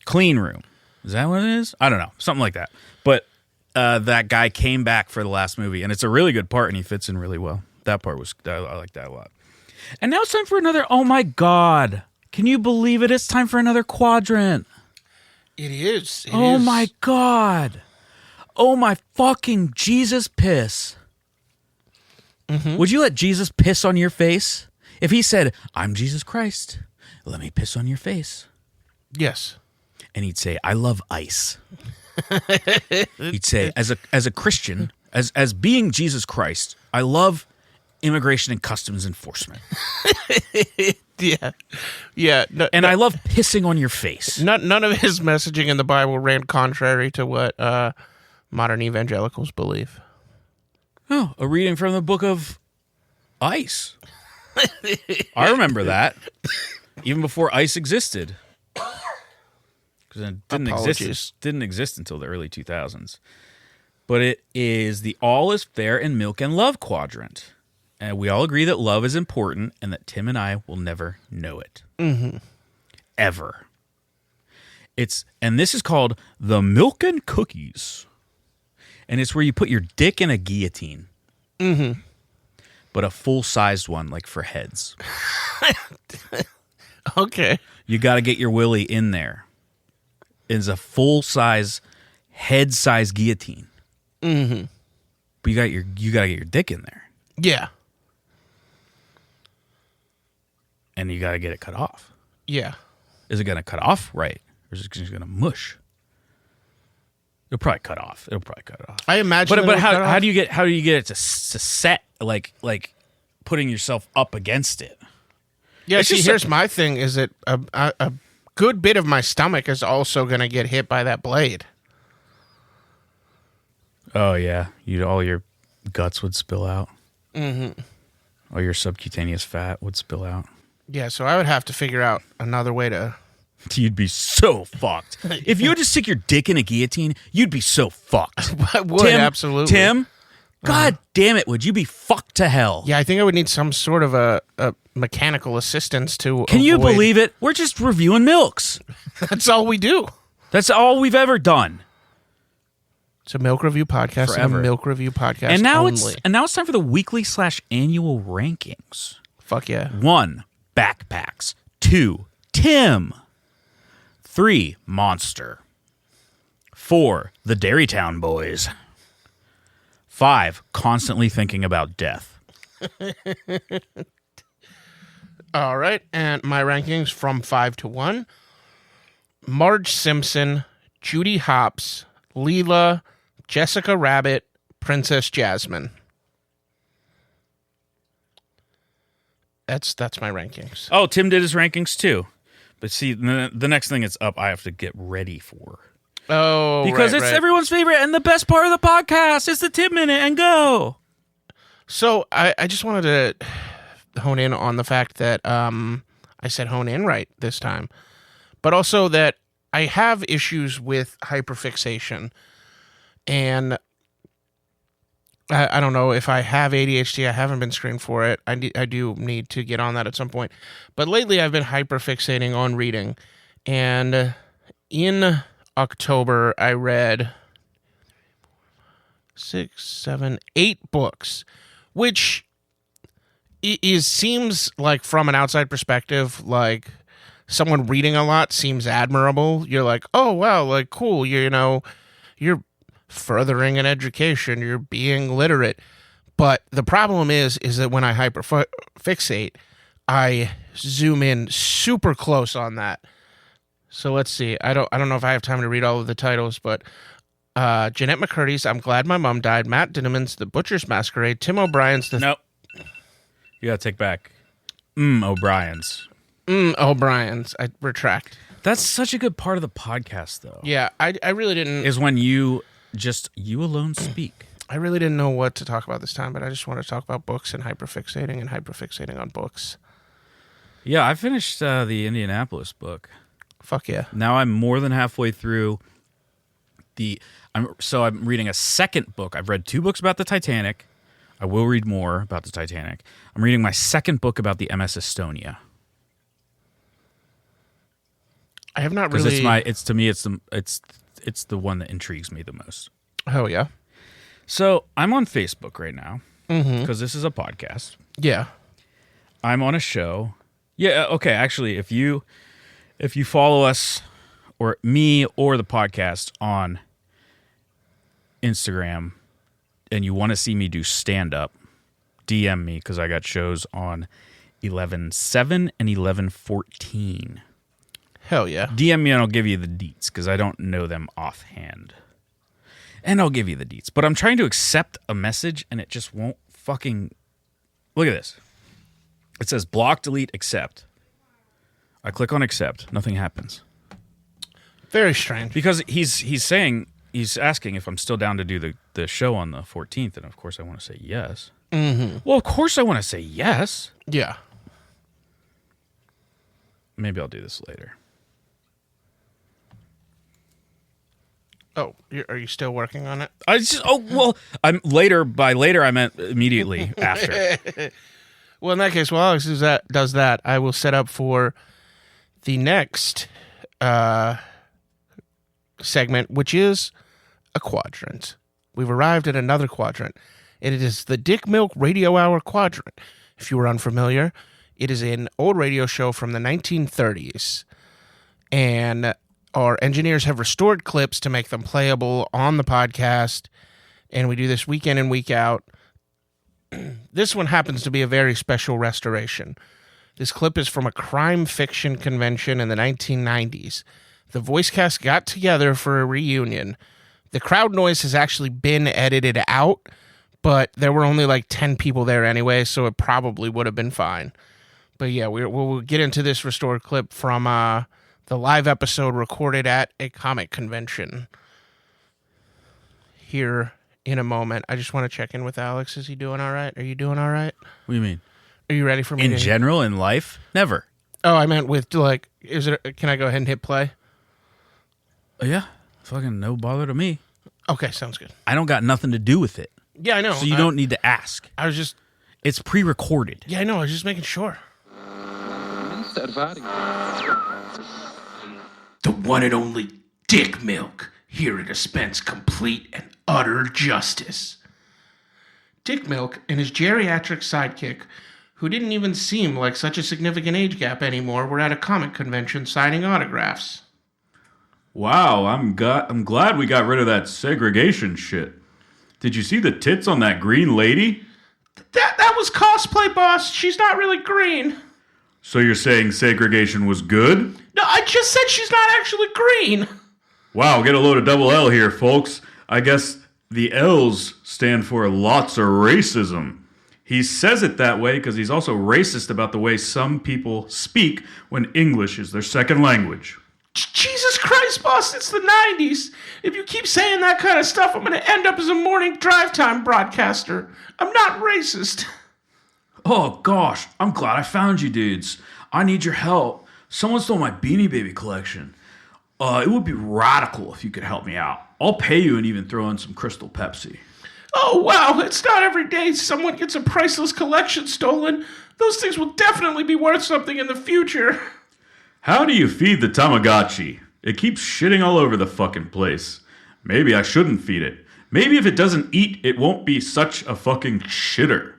Clean room. Is that what it is? I don't know. Something like that. But that guy came back for the last movie, and it's a really good part, and he fits in really well. That part I like that a lot. And now it's time for another, oh my God. Can you believe it? It's time for another quadrant. It is. Oh my God. Oh my fucking Jesus piss. Mm-hmm. Would you let Jesus piss on your face? If he said, I'm Jesus Christ, let me piss on your face. Yes. And he'd say, I love ice. He'd say, as a Christian, as being Jesus Christ, I love immigration and customs enforcement. Yeah. I love pissing on your face. None of his messaging in the Bible ran contrary to what modern evangelicals believe. Oh, a reading from the book of Ice. I remember that. Even before Ice existed. Because it didn't exist until the early 2000s. But it is the all is fair in milk and love quadrant. And we all agree that love is important and that Tim and I will never know it. Mm-hmm. Ever. And this is called the milk and cookies. And it's where you put your dick in a guillotine. Mm-hmm. But a full-sized one, like for heads. Okay. You got to get your willy in there. It's a full-size, head-size guillotine. Mm-hmm. But you got to get your dick in there. Yeah. And you got to get it cut off. Yeah. Is it going to cut off right? Or is it just going to mush? It'll probably cut off. I imagine. But how do you get it to set like putting yourself up against it? Yeah. See, here's my thing: is that a good bit of my stomach is also going to get hit by that blade. Oh yeah, all your guts would spill out. Mm-hmm. All your subcutaneous fat would spill out. Yeah, so I would have to figure out another way to. You'd be so fucked. If you had to stick your dick in a guillotine, you'd be so fucked. I would, absolutely. Tim, God damn it, would you be fucked to hell? Yeah, I think I would need some sort of a mechanical assistance to. Can you believe it? We're just reviewing milks. That's all we do. That's all we've ever done. It's a milk review podcast. Forever. And a milk review podcast. And now only. it's time for the weekly/annual rankings. Fuck yeah. 1, backpacks. 2, Tim. 3, Monster. 4, the Dairytown Boys. 5, constantly thinking about death. All right, and my rankings from 5 to 1. Marge Simpson, Judy Hopps, Leela, Jessica Rabbit, Princess Jasmine. That's my rankings. Oh, Tim did his rankings too. But see, the next thing it's up, I have to get ready for. Oh, because right, it's right. everyone's favorite and the best part of the podcast. It's the Tim Minute and go. So I just wanted to hone in on the fact that I said hone in right this time, but also that I have issues with hyperfixation, and I don't know if I have ADHD. I haven't been screened for it. I do need to get on that at some point. But lately I've been hyperfixating on reading, and in October I read 6, 7, 8 books, which seems like, from an outside perspective, like someone reading a lot seems admirable. You're like, oh wow, like cool. You're furthering an education. You're being literate. But the problem is that when I hyperfixate, I zoom in super close on that. So let's see. I don't know if I have time to read all of the titles, but Jeanette McCurdy's I'm Glad My Mom Died, Matt Dinniman's The Butcher's Masquerade, Tim O'Brien's Nope. You gotta take back O'Brien's. O'Brien's. I retract. That's such a good part of the podcast, though. Yeah, I really didn't. Is when you alone speak. I really didn't know what to talk about this time, but I just want to talk about books and hyperfixating on books. Yeah, I finished the Indianapolis book. Fuck yeah. Now I'm more than halfway through I'm reading a second book. I've read 2 books about the Titanic. I will read more about the Titanic. I'm reading my second book about the MS Estonia. I have not really. It's the one that intrigues me the most. Oh yeah. So I'm on Facebook right now because this is a podcast. Yeah. I'm on a show. Yeah. Okay. Actually, if you follow us or me or the podcast on Instagram and you want to see me do stand-up, DM me because I got shows on 11/7 and 11/14. Hell yeah. DM me and I'll give you the deets because I don't know them offhand. And I'll give you the deets. But I'm trying to accept a message and it just won't fucking... Look at this. It says block, delete, accept. I click on accept. Nothing happens. Very strange. Because he's asking if I'm still down to do the show on the 14th. And of course I want to say yes. Mm-hmm. Well, of course I want to say yes. Yeah. Maybe I'll do this later. Oh, are you still working on it? I'm later. By later, I meant immediately after. Well, in that case, while Alex does that, I will set up for the next segment, which is a quadrant. We've arrived at another quadrant. It is the Dick Milk Radio Hour quadrant. If you were unfamiliar, it is an old radio show from the 1930s, and our engineers have restored clips to make them playable on the podcast, and we do this week in and week out. This one happens to be a very special restoration. This clip is from a crime fiction convention in the 1990s. The voice cast got together for a reunion. The crowd noise has actually been edited out, but there were only like 10 people there anyway, so it probably would have been fine. But yeah, we'll get into this restored clip from the live episode recorded at a comic convention here in a moment. I just want to check in with Alex. Is he doing all right? Are you doing all right? What do you mean? Are you ready for me? In general, in life? Never. Oh, I meant with, like, can I go ahead and hit play? Yeah. Fucking no bother to me. Okay, sounds good. I don't got nothing to do with it. Yeah, I know. So you don't need to ask. I was just... It's pre-recorded. Yeah, I know. I was just making sure. The one and only Dick Milk, here to dispense complete and utter justice. Dick Milk and his geriatric sidekick, who didn't even seem like such a significant age gap anymore, were at a comic convention signing autographs. Wow, I'm glad we got rid of that segregation shit. Did you see the tits on that green lady? That was cosplay, boss. She's not really green. So you're saying segregation was good? No, I just said she's not actually green. Wow, get a load of double L here, folks. I guess the L's stand for lots of racism. He says it that way because he's also racist about the way some people speak when English is their second language. Jesus Christ, boss, it's the 90s. If you keep saying that kind of stuff, I'm going to end up as a morning drive time broadcaster. I'm not racist. Oh, gosh, I'm glad I found you dudes. I need your help. Someone stole my Beanie Baby collection. It would be radical if you could help me out. I'll pay you and even throw in some Crystal Pepsi. Oh, wow, it's not every day someone gets a priceless collection stolen. Those things will definitely be worth something in the future. How do you feed the Tamagotchi? It keeps shitting all over the fucking place. Maybe I shouldn't feed it. Maybe if it doesn't eat, it won't be such a fucking shitter.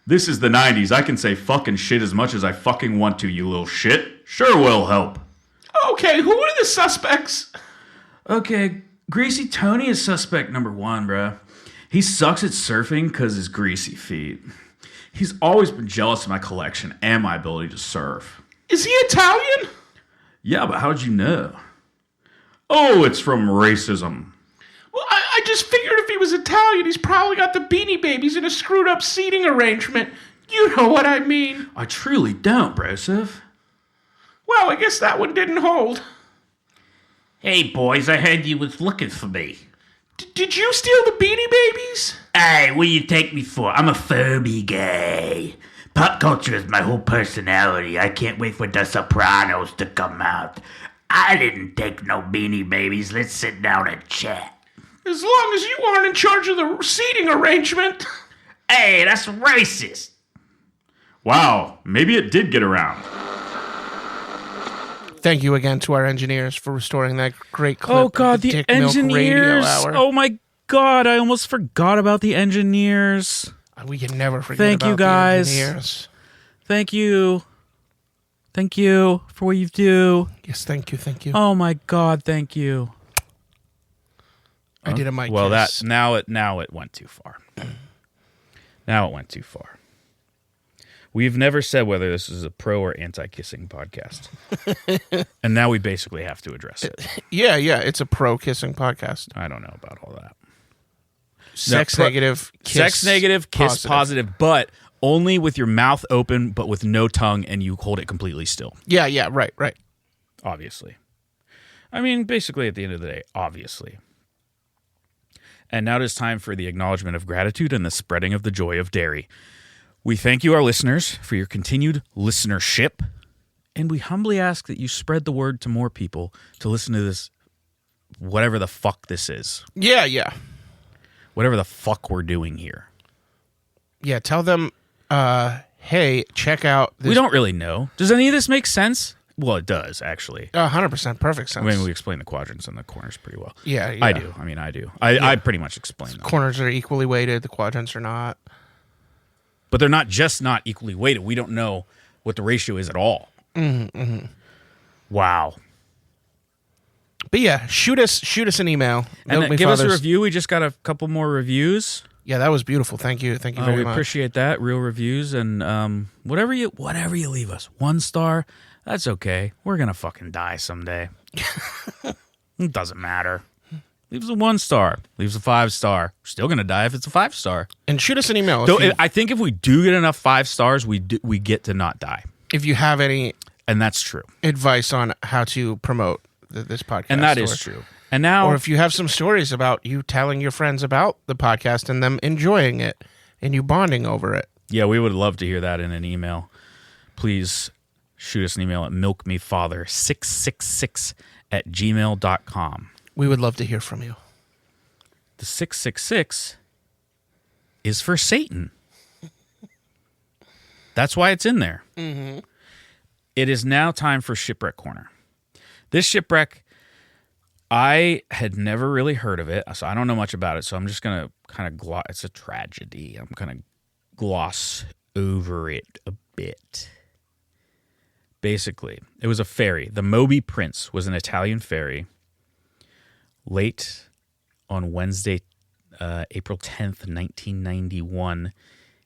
This is the 90s. I can say fucking shit as much as I fucking want to, you little shit. Sure will help. Okay, who are the suspects? Okay, Greasy Tony is suspect number 1, bruh. He sucks at surfing because his greasy feet. He's always been jealous of my collection and my ability to surf. Is he Italian? Yeah, but how'd you know? Oh, it's from racism. Well, I just figured if he was Italian, he's probably got the Beanie Babies in a screwed up seating arrangement. You know what I mean. I truly don't, Broseph. Well, I guess that one didn't hold. Hey, boys, I heard you was looking for me. Did you steal the Beanie Babies? Hey, what do you take me for? I'm a Furby guy. Pop culture is my whole personality. I can't wait for The Sopranos to come out. I didn't take no Beanie Babies. Let's sit down and chat. As long as you aren't in charge of the seating arrangement. Hey, that's racist. Wow, maybe it did get around. Thank you again to our engineers for restoring that great clip. Oh, God, the Dick Milk Radio engineers. Hour. Oh, my God, I almost forgot about the engineers. We can never forget Thank about you, guys. the engineers. Thank you. Thank you for what you do. Yes, thank you, thank you. Oh, my God, thank you. I did a mic Well, kiss. now it went too far. Now it went too far. We've never said whether this is a pro or anti-kissing podcast. And now we basically have to address it. Yeah, it's a pro-kissing podcast. I don't know about all that. Sex negative, kiss Sex negative, kiss positive. positive, but only with your mouth open, but with no tongue, and you hold it completely still. Yeah, right. Obviously. I mean, basically at the end of the day, obviously. And now it is time for the acknowledgement of gratitude and the spreading of the joy of dairy. We thank you, our listeners, for your continued listenership, and we humbly ask that you spread the word to more people to listen to this, whatever the fuck this is. Yeah. Whatever the fuck we're doing here. Yeah, tell them, hey, check out this. We don't really know. Does any of this make sense? Well, it does, actually. 100% perfect sense. I mean, we explain the quadrants and the corners pretty well. Yeah. I do. I pretty much explain them. Corners are equally weighted. The quadrants are not. But they're not just not equally weighted. We don't know what the ratio is at all. Mm-hmm. Wow. But yeah, shoot us an email. And give us a review. We just got a couple more reviews. Yeah, that was beautiful. Thank you very much. We appreciate that. Real reviews and whatever you leave us. 1 star, that's okay. We're gonna fucking die someday. It doesn't matter. Leaves a 1 star. Leaves a 5 star. We're still gonna die if it's a 5 star. And shoot us an email. I think if we do get enough 5 stars, we get to not die. If you have any, and that's true, advice on how to promote this podcast, and that is true. And now, or if you have some stories about you telling your friends about the podcast and them enjoying it and you bonding over it. Yeah, we would love to hear that in an email. Please shoot us an email at milkmefather666@gmail.com. We would love to hear from you. The 666 is for Satan. That's why it's in there. Mm-hmm. It is now time for Shipwreck Corner. This shipwreck, I had never really heard of it, so I don't know much about it. So I'm just going to kind of gloss. It's a tragedy. I'm going to gloss over it a bit. Basically, it was a ferry. The Moby Prince was an Italian ferry. Late on Wednesday, April 10th, 1991,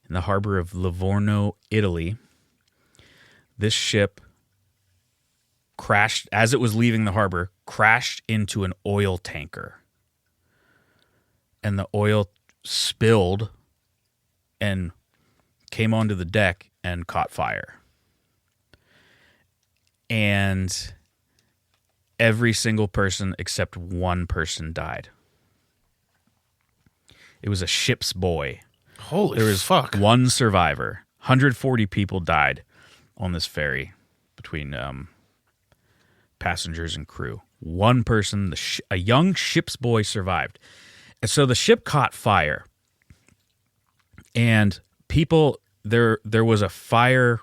in the harbor of Livorno, Italy, this ship crashed, as it was leaving the harbor, crashed into an oil tanker. And the oil spilled and came onto the deck and caught fire. And every single person except one person died. It was a ship's boy. Holy There was fuck. one survivor. 140 people died on this ferry between passengers and crew. One person, a young ship's boy, survived. And so the ship caught fire. And people, there was a fire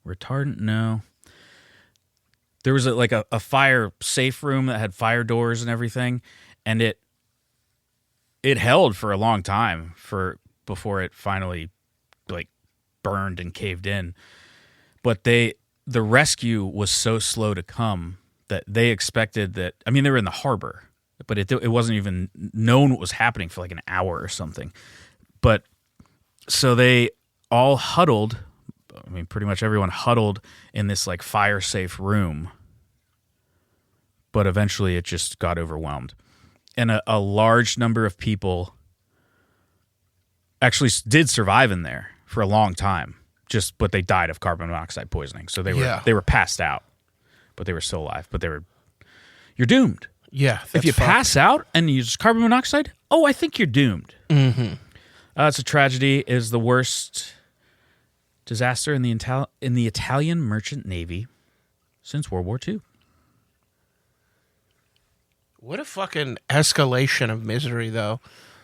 retardant? No. There was a fire safe room that had fire doors and everything. And it held for a long time before it finally burned and caved in. But the rescue was so slow to come that they expected that. I mean, they were in the harbor, but it wasn't even known what was happening for like an hour or something. But so they all huddled. I mean, pretty much everyone huddled in this like fire safe room. But eventually, it just got overwhelmed. And a large number of people actually did survive in there for a long time, but they died of carbon monoxide poisoning. So they were passed out, but they were still alive. But you're doomed. Yeah. If you pass out and you use carbon monoxide, I think you're doomed. Mm-hmm. It's a tragedy. It is the worst disaster in the Italian merchant navy since World War II. What a fucking escalation of misery, though.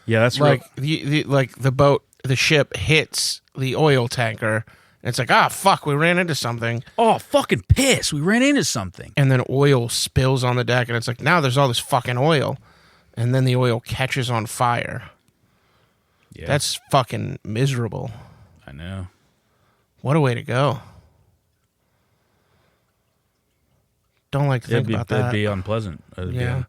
Yeah, that's like the ship hits the oil tanker. And it's like, fuck, we ran into something. Oh, fucking piss, we ran into something. And then oil spills on the deck, and it's like, now there's all this fucking oil. And then the oil catches on fire. Yeah. That's fucking miserable. I know. What a way to go. Don't like to think about that. It'd be unpleasant. Yeah.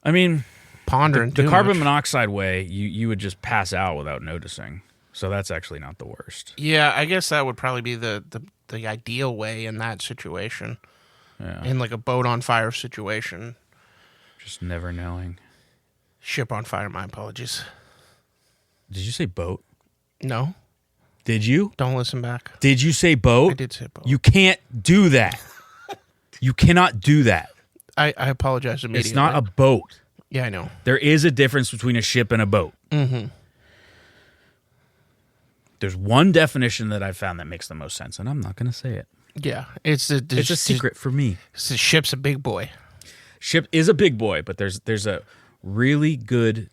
I mean, pondering the carbon monoxide way, you would just pass out without noticing. So that's actually not the worst. Yeah, I guess that would probably be the ideal way in that situation. Yeah. In like a boat on fire situation. Just never knowing. Ship on fire, my apologies. Did you say boat? No. Did you? Don't listen back. Did you say boat? I did say boat. You can't do that. You cannot do that. I apologize immediately. It's not a boat. Yeah, I know. There is a difference between a ship and a boat. Mm-hmm. There's one definition that I found that makes the most sense, and I'm not going to say it. Yeah, it's a secret for me. The ship's a big boy. Ship is a big boy, but there's a really good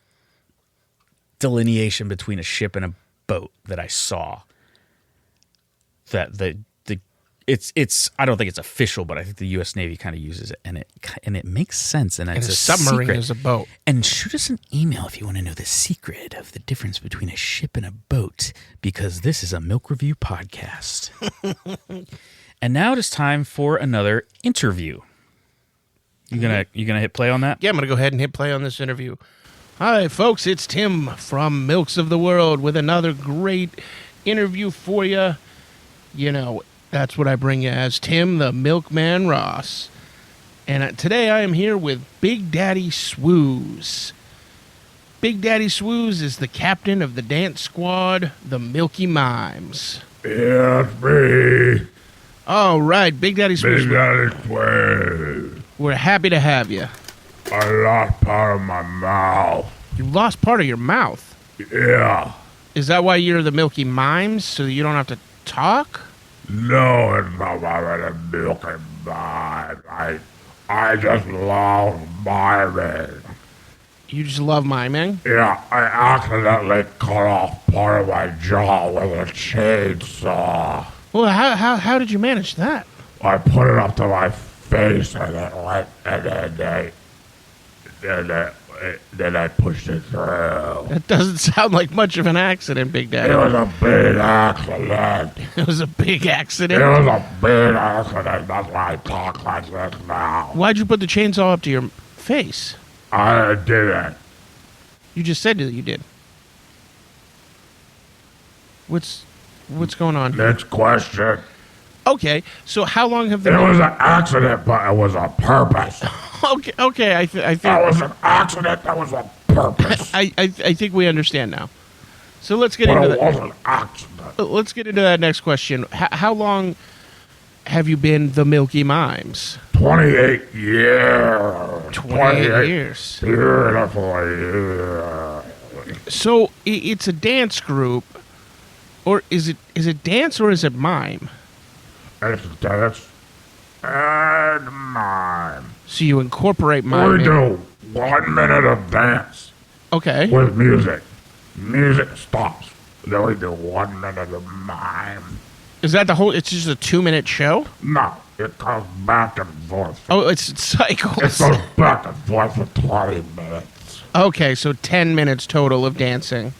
delineation between a ship and a boat that I saw. That it's I don't think it's official, but I think the U.S. Navy kind of uses it, and it makes sense. And it's a submarine secret. is a boat. And shoot us an email if you want to know the secret of the difference between a ship and a boat, because this is a Milk Review podcast. And now it is time for another interview. You gonna hit play on that? Yeah, I'm gonna go ahead and hit play on this interview. Hi, folks, it's Tim from Milks of the World with another great interview for you. You know, that's what I bring you as Tim the Milkman Ross. And today I am here with Big Daddy Swooze. Big Daddy Swooze is the captain of the dance squad, the Milky Mimes. It's me. All right, Big Daddy Swooze. Big Daddy Swooze. We're happy to have you. I lost part of my mouth. You lost part of your mouth? Yeah. Is that why you're the Milky Mimes, so that you don't have to talk? No, it's not why I'm the Milky Mime. I just love miming. You just love miming? Yeah, I accidentally cut off part of my jaw with a chainsaw. Well, how did you manage that? I put it up to my face and it went, and then I pushed it through. That doesn't sound like much of an accident, Big Daddy. It was a big accident. It was a big accident? It was a big accident. That's why I talk like this now. Why'd you put the chainsaw up to your face? I didn't. You just said that you did. What's going on here? Next question. Okay, so how long have they It was an accident, but it was a purpose. Okay, I think... That was an accident, that was a purpose. I think we understand now. So let's get But into it that. was an accident. Let's get into that next question. How long have you been the Milky Mimes? 28 years. 28 years. Beautiful years. So it's a dance group, or is it dance or is it mime? It's dance and mime. So you incorporate mime. We in. do 1 minute of dance Okay. with music. Music stops. Then we do 1 minute of mime. Is that the whole? It's just a 2-minute show. No, it goes back and forth. Oh, it's cycles. It goes back and forth for 20 minutes. Okay, so 10 minutes total of dancing,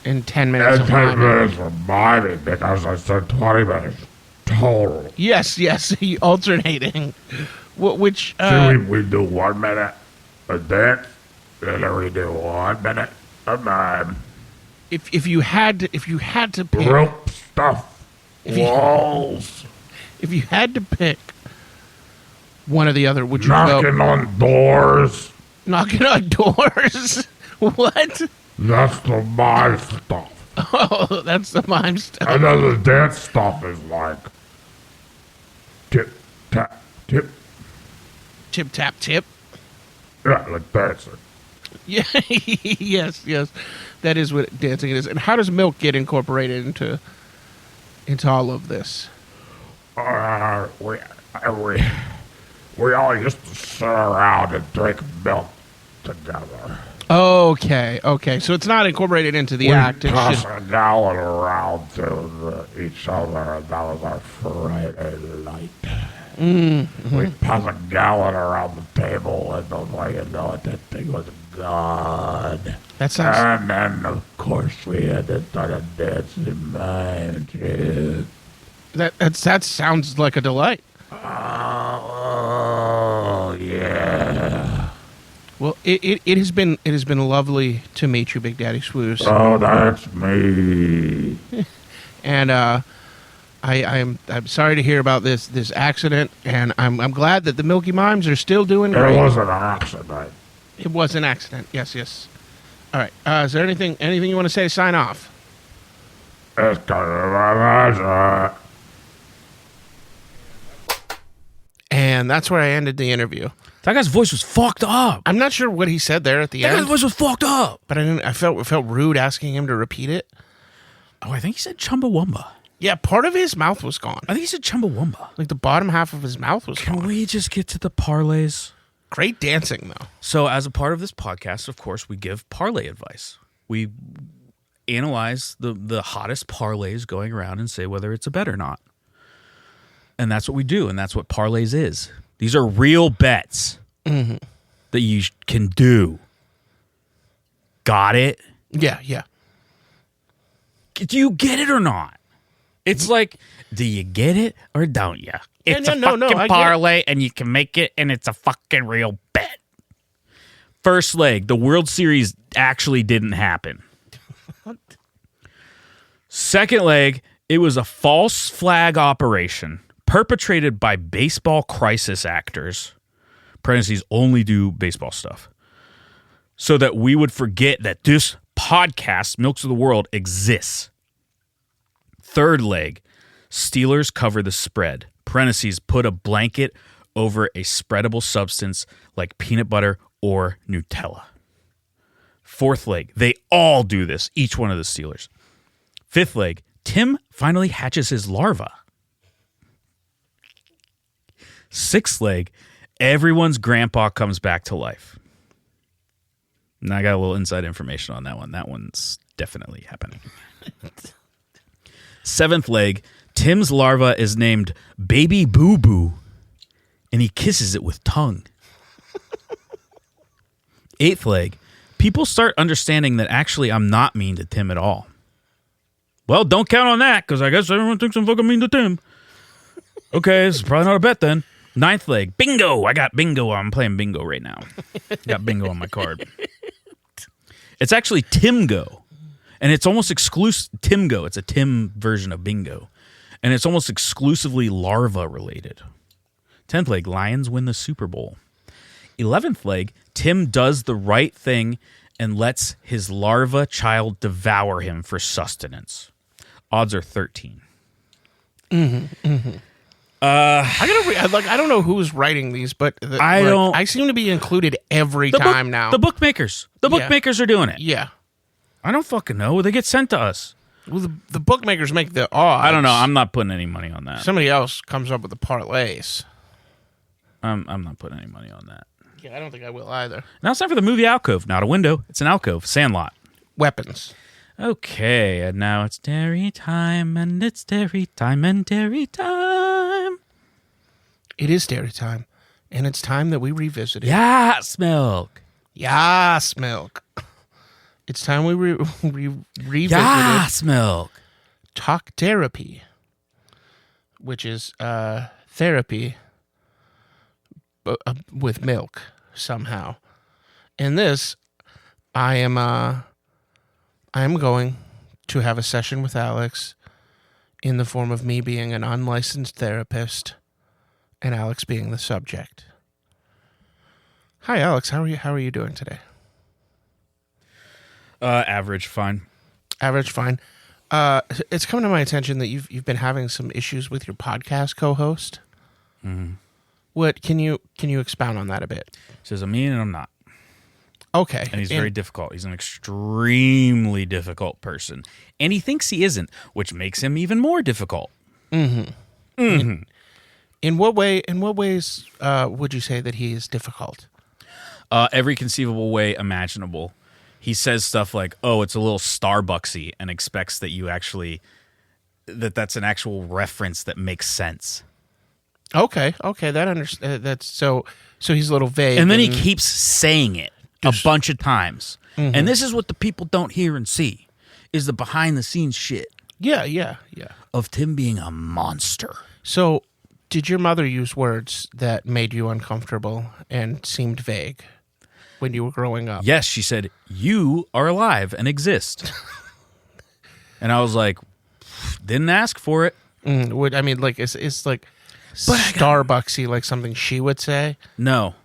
and 10 minutes And of 10 miming. minutes for miming because I said 20 minutes total. Yes, alternating. Which See, we do 1 minute of dance, and then we do 1 minute of mime. if you had to pick, Rope stuff. Walls. if you had to pick one or the other, would you Knocking go on doors. knocking on doors? What? That's the mime stuff. Oh, that's the mime stuff. And then the dance stuff is like tip, tap, tip. Tip tap tip. Yeah, like dancing. Yeah. yes. That is what dancing is. And how does milk get incorporated into all of this? We all used to sit around and drink milk together. Okay. So it's not incorporated into the act. It's Pass just a gallon around to each other, and that was our Friday night. We pass a gallon around the table, and before you know it, that thing was gone. that sounds. And then, of course, we had to start a dancing magic. That sounds like a delight. Oh, yeah. Well, it has been lovely to meet you, Big Daddy Swoos. Oh, that's me. And I'm sorry to hear about this accident, and I'm glad that the Milky Mimes are still doing great. It was an accident. It was an accident. Yes. All right. Is there anything you want to say to sign off? It's kind of a magic. And that's where I ended the interview. That guy's voice was fucked up. I'm not sure what he said there at the That guy's end, voice was fucked up. but I felt rude asking him to repeat it. Oh, I think he said Chumbawamba. Yeah, part of his mouth was gone. I think he said Chumbawamba. Like the bottom half of his mouth was Can gone. we just get to the parlays? Great dancing though. So, as a part of this podcast, of course, we give parlay advice. We analyze the hottest parlays going around and say whether it's a bet or not. And that's what we do, and that's what parlays is. These are real bets that you can do. Got it? Yeah. Do you get it or not? It's like, do you get it or don't you? It's a no, fucking I get it. parlay, and you can make it, and it's a fucking real bet. First leg, the World Series actually didn't happen. Second leg, it was a false flag operation perpetrated by baseball crisis actors, parentheses, only do baseball stuff, so that we would forget that this podcast, Milks of the World, exists. Third leg, Steelers cover the spread, parentheses, put a blanket over a spreadable substance like peanut butter or Nutella. Fourth leg, they all do this, each one of the Steelers. Fifth leg, Tim finally hatches his larva. Sixth leg, everyone's grandpa comes back to life. And I got a little inside information on that one. That one's definitely happening. Seventh leg, Tim's larva is named Baby Boo Boo, and he kisses it with tongue. Eighth leg, people start understanding that actually I'm not mean to Tim at all. Well, don't count on that, because I guess everyone thinks I'm fucking mean to Tim. Okay, this is probably not a bet then. Ninth leg, bingo. I got bingo. I'm playing bingo right now. Got bingo on my card. It's actually Timgo. And it's almost exclusive. Timgo. It's a Tim version of bingo. And it's almost exclusively larva related. 10th leg, Lions win the Super Bowl. 11th leg, Tim does the right thing and lets his larva child devour him for sustenance. Odds are 13. I don't know who's writing these, but I seem to be included every time now. The bookmakers. The bookmakers are doing it. Yeah. I don't fucking know. They get sent to us. Well, the bookmakers make the odds. I don't know. I'm not putting any money on that. Somebody else comes up with the parlays. I'm not putting any money on that. Yeah, I don't think I will either. Now it's time for the movie Alcove. Not a window. It's an alcove. Sandlot. Weapons. Okay, and now it's dairy time, and it's dairy time, and dairy time. It is dairy time, and it's time that we revisit it. Yes, milk. Yes, milk. It's time we revisit Yes, milk. Talk therapy, which is therapy with milk somehow. In this, I am going to have a session with Alex in the form of me being an unlicensed therapist and Alex being the subject. Hi, Alex. How are you doing today? Average, fine. Average, fine. It's coming to my attention that you've been having some issues with your podcast co-host. Mm-hmm. What can you expound on that a bit? Says I'm mean and I'm not. Okay. And he's very difficult. He's an extremely difficult person. And he thinks he isn't, which makes him even more difficult. Mm-hmm. Mm-hmm. In what ways would you say that he is difficult? Every conceivable way imaginable. He says stuff like, "Oh, it's a little Starbucksy," and expects that you actually that's an actual reference that makes sense. Okay, that's so he's a little vague, and then he keeps saying it a bunch of times. Mm-hmm. And this is what the people don't hear and see is the behind the scenes shit. Yeah. Of Tim being a monster. So, did your mother use words that made you uncomfortable and seemed vague when you were growing up? Yes, she said, "You are alive and exist." And I was like, didn't ask for it. I mean, like, it's like Starbucksy, like something she would say? No.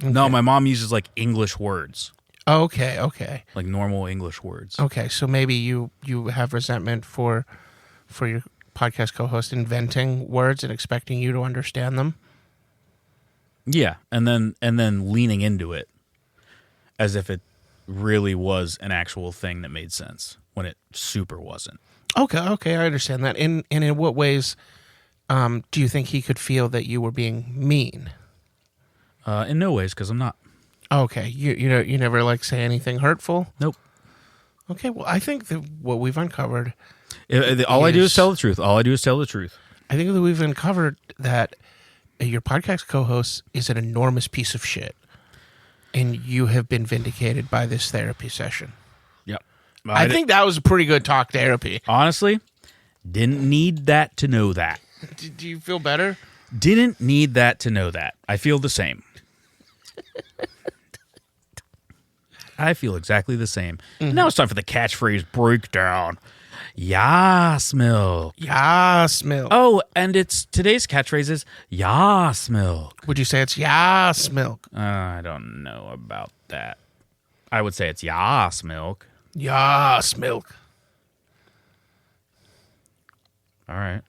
Okay. No, my mom uses like English words. Okay. Like normal English words. Okay, so maybe you have resentment for your podcast co-host inventing words and expecting you to understand them? Yeah, and then leaning into it as if it really was an actual thing that made sense when it super wasn't. Okay, I understand that. And in what ways do you think he could feel that you were being mean? In no ways, because I'm not. Okay, you never like say anything hurtful? Nope. Okay, well, I think that what we've uncovered. I do is tell the truth. All I do is tell the truth. I think that we've uncovered that your podcast co-host is an enormous piece of shit, and you have been vindicated by this therapy session. Yep. I think that was a pretty good talk therapy. Honestly, didn't need that to know that. Do you feel better? Didn't need that to know that. I feel the same. I feel exactly the same. Mm-hmm. Now it's time for the catchphrase breakdown. Yas, milk. Yas, milk. Oh, and today's catchphrase is Yas, milk. Would you say it's Yas, milk? I don't know about that. I would say it's Yas, milk. Yas, milk. All right.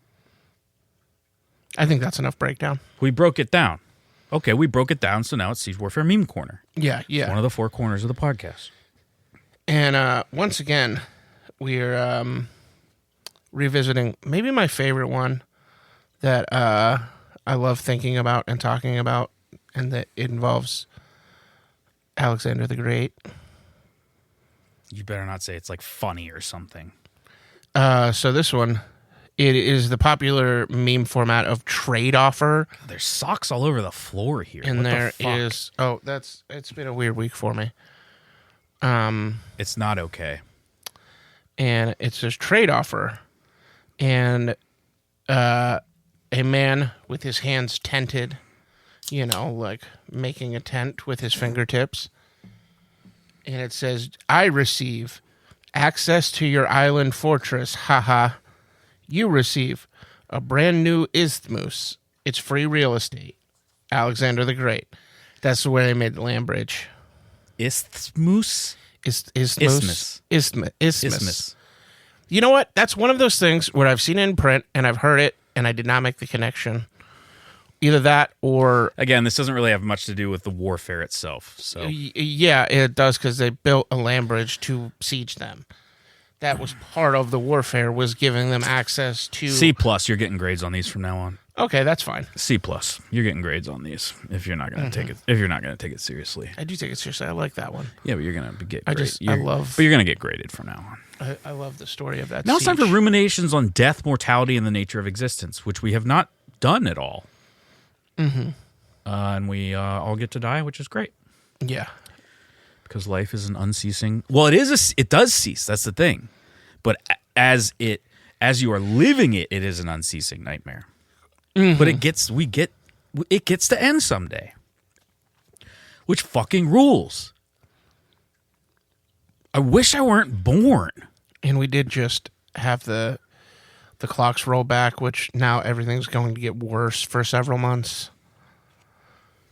I think that's enough breakdown. We broke it down. Okay, we broke it down, so now it's Siege Warfare Meme Corner. Yeah. It's one of the four corners of the podcast. And once again, we're revisiting maybe my favorite one that I love thinking about and talking about, and that it involves Alexander the Great. You better not say it's like funny or something. So this one, it is the popular meme format of trade offer. There's socks all over the floor here. And what there the fuck? is it's been a weird week for me. It's not okay. And it says trade offer. And a man with his hands tented, like making a tent with his fingertips. And it says, "I receive access to your island fortress, haha. You receive a brand new isthmus. It's free real estate. Alexander the Great." That's where they made the land bridge. Isthmus. Isthmus. You know what? That's one of those things where I've seen it in print and I've heard it and I did not make the connection. Either that or... Again, this doesn't really have much to do with the warfare itself. So yeah, it does because they built a land bridge to siege them. That was part of the warfare, was giving them access to... C+, you're getting grades on these from now on. Okay, that's fine. C+, you're getting grades on these if you're not going to take it. If you're not going to take it seriously. I do take it seriously. I like that one. Yeah, but you're going to get. But you're going to get graded from now on. I love the story of that. Now it's time for ruminations on death, mortality, and the nature of existence, which we have not done at all. Mm-hmm. And we all get to die, which is great. Yeah, because life is an unceasing. Well, it does cease. That's the thing. But as you are living it, it is an unceasing nightmare. Mm-hmm. But it gets to end someday, which fucking rules. I wish I weren't born. And we did just have the clocks roll back, which now everything's going to get worse for several months.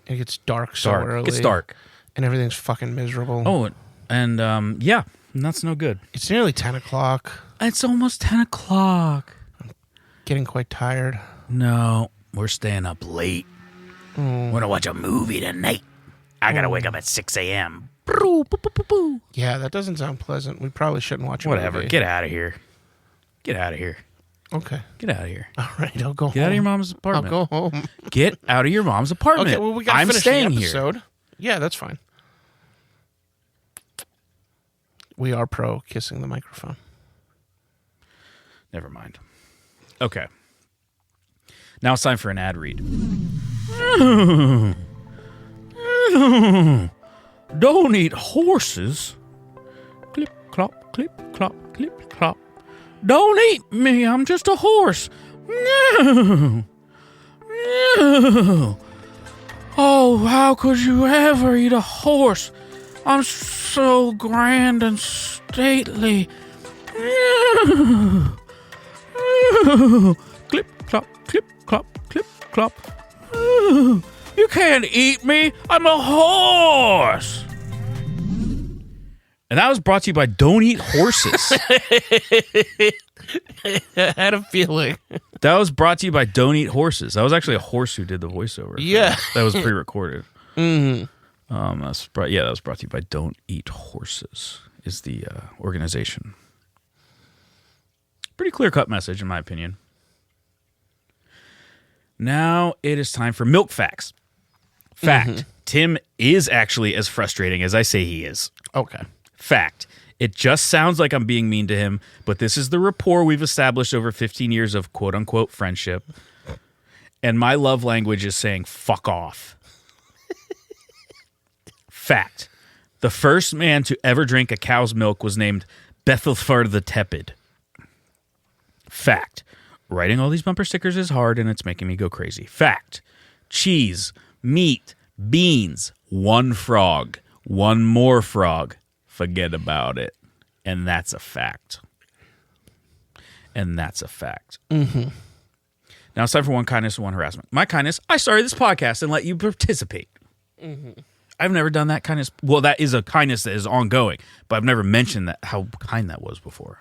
It gets dark so early. It gets dark. And everything's fucking miserable. Oh, and yeah, that's no good. It's nearly 10 o'clock. It's almost 10 o'clock. I'm getting quite tired. No, we're staying up late. We're going to watch a movie tonight. I got to wake up at 6 a.m. Yeah, that doesn't sound pleasant. We probably shouldn't watch a Whatever. movie. Get out of here. Get out of here. Okay. Get out of here. All right, I'll go home. Get out of your mom's apartment. I'll go home. Get out of your mom's apartment. Okay, well, we got to finish staying the episode. Here. Yeah, that's fine. We are pro kissing the microphone. Never mind. Okay. Now it's time for an ad read. Don't eat horses. Clip, clop, clip, clop, clip, clop. Don't eat me. I'm just a horse. No. No. Oh, how could you ever eat a horse? I'm so grand and stately. No. No. Clip, clop, clip, clop, clip, clop. No. You can't eat me. I'm a horse. And that was brought to you by Don't Eat Horses. I had a feeling. That was brought to you by Don't Eat Horses. That was actually a horse who did the voiceover. Yeah. That was pre-recorded. Mm-hmm. That was brought to you by Don't Eat Horses is the organization. Pretty clear-cut message, in my opinion. Now it is time for Milk Facts. Fact. Mm-hmm. Tim is actually as frustrating as I say he is. Okay. Fact. It just sounds like I'm being mean to him, but this is the rapport we've established over 15 years of quote-unquote friendship. And my love language is saying fuck off. Fact. The first man to ever drink a cow's milk was named Bethelfar the Tepid. Fact. Writing all these bumper stickers is hard and it's making me go crazy. Fact. Cheese, meat, beans, one frog, one more frog. Forget about it. And that's a fact. And that's a fact. Mm-hmm. Now it's time for one kindness and one harassment. My kindness, I started this podcast and let you participate. Mm-hmm. I've never done that kindness. Well, that is a kindness that is ongoing, but I've never mentioned that how kind that was before.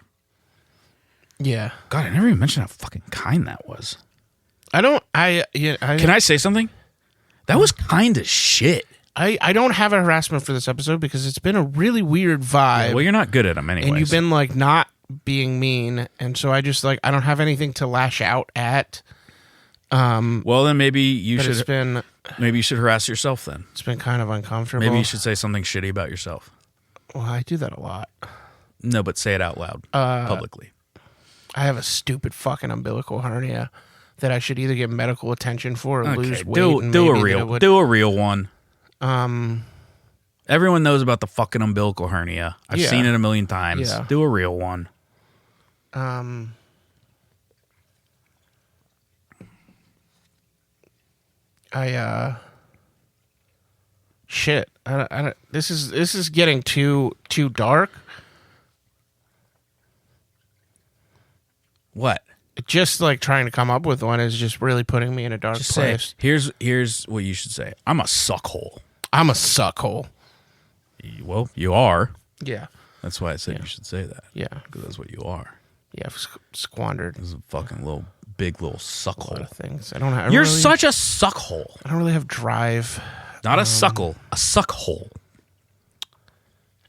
Yeah. God, I never even mentioned how fucking kind that was. Can I say something? That was kind of shit. I don't have a harassment for this episode because it's been a really weird vibe. Yeah, well, you're not good at them anyway. And you've been like not being mean, and so I just like I don't have anything to lash out at. Well, then maybe you should. Maybe you should harass yourself. Then it's been kind of uncomfortable. Maybe you should say something shitty about yourself. Well, I do that a lot. No, but say it out loud publicly. I have a stupid fucking umbilical hernia that I should either get medical attention for or lose weight. Do a real one. Everyone knows about the fucking umbilical hernia. I've seen it a million times. Yeah. Do a real one. Shit. I don't, this is getting too dark. What? Just like trying to come up with one is just really putting me in a dark place. Say, here's what you should say. I'm a suckhole. I'm a suckhole. Well, you are. Yeah. That's why I said you should say that. Yeah. Because that's what you are. Yeah, I've squandered This is a fucking big little a lot suckhole. of things. I don't have. You're really, such a suckhole. I don't really have drive. Not a suckle, a suckhole.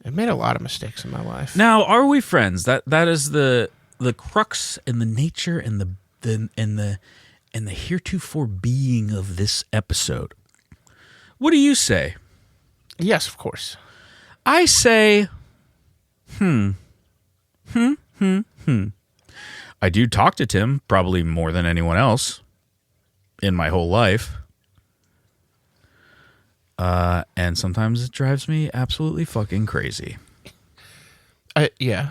I've made a lot of mistakes in my life. Now, are we friends? That is the crux and the nature and the heretofore being of this episode. What do you say? Yes, of course. I say, I do talk to Tim probably more than anyone else in my whole life. And sometimes it drives me absolutely fucking crazy. Yeah.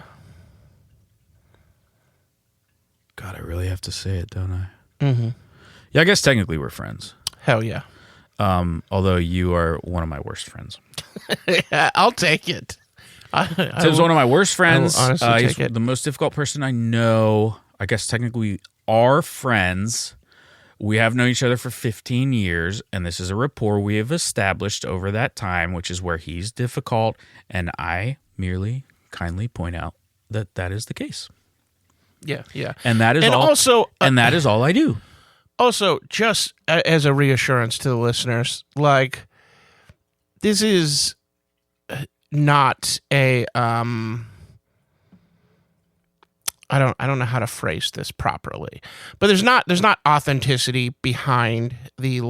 God, I really have to say it, don't I? Mm-hmm. Yeah, I guess technically we're friends. Hell yeah. Although you are one of my worst friends. Yeah, I'll take it. Tim's one of my worst friends. I will honestly He's take it. the most difficult person I know. I guess technically we are friends. We have known each other for 15 years, and this is a rapport we have established over that time, which is where he's difficult, and I merely kindly point out that that is the case. Yeah, yeah. And that is And all. also, and that is all I do. Also, just as a reassurance to the listeners, like, this is not a I don't know how to phrase this properly, but there's not authenticity behind the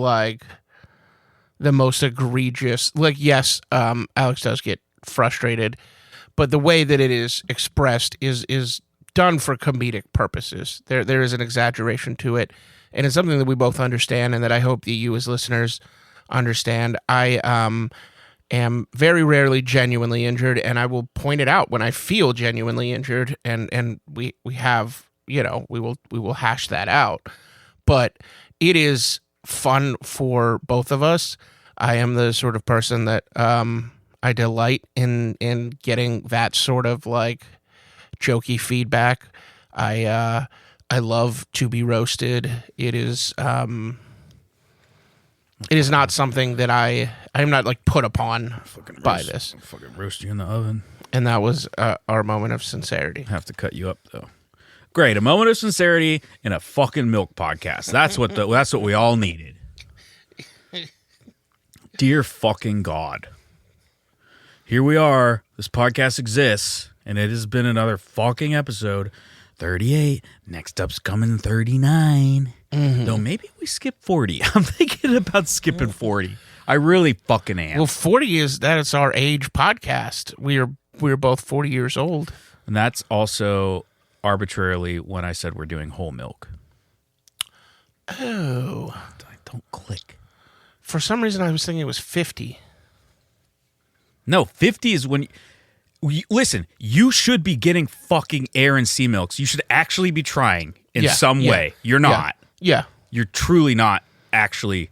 most egregious. Like, yes, Alex does get frustrated, but the way that it is expressed is done for comedic purposes. There is an exaggeration to it, and it's something that we both understand, and that I hope that you as listeners understand. I am very rarely genuinely injured, and I will point it out when I feel genuinely injured, and we have, we will hash that out. But it is fun for both of us. I am the sort of person that I delight in getting that sort of like jokey feedback. I love to be roasted. It is not something that I'm not like put upon by this. I'll fucking roast you in the oven. And that was our moment of sincerity. Have to cut you up though. Great, a moment of sincerity in a fucking milk podcast. That's what we all needed. Dear fucking God. Here we are. This podcast exists, and it has been another fucking episode. 38. Next up's coming 39. Mm-hmm. Though maybe we skip 40. I'm thinking about skipping 40. I really fucking am. Well, 40 is our age podcast. We are both 40 years old. And that's also arbitrarily when I said we're doing whole milk. Oh. Don't click. For some reason, I was thinking it was 50. No, 50 is when... Listen, you should be getting fucking air and sea milks. You should actually be trying in some way. You're not. Yeah. You're truly not actually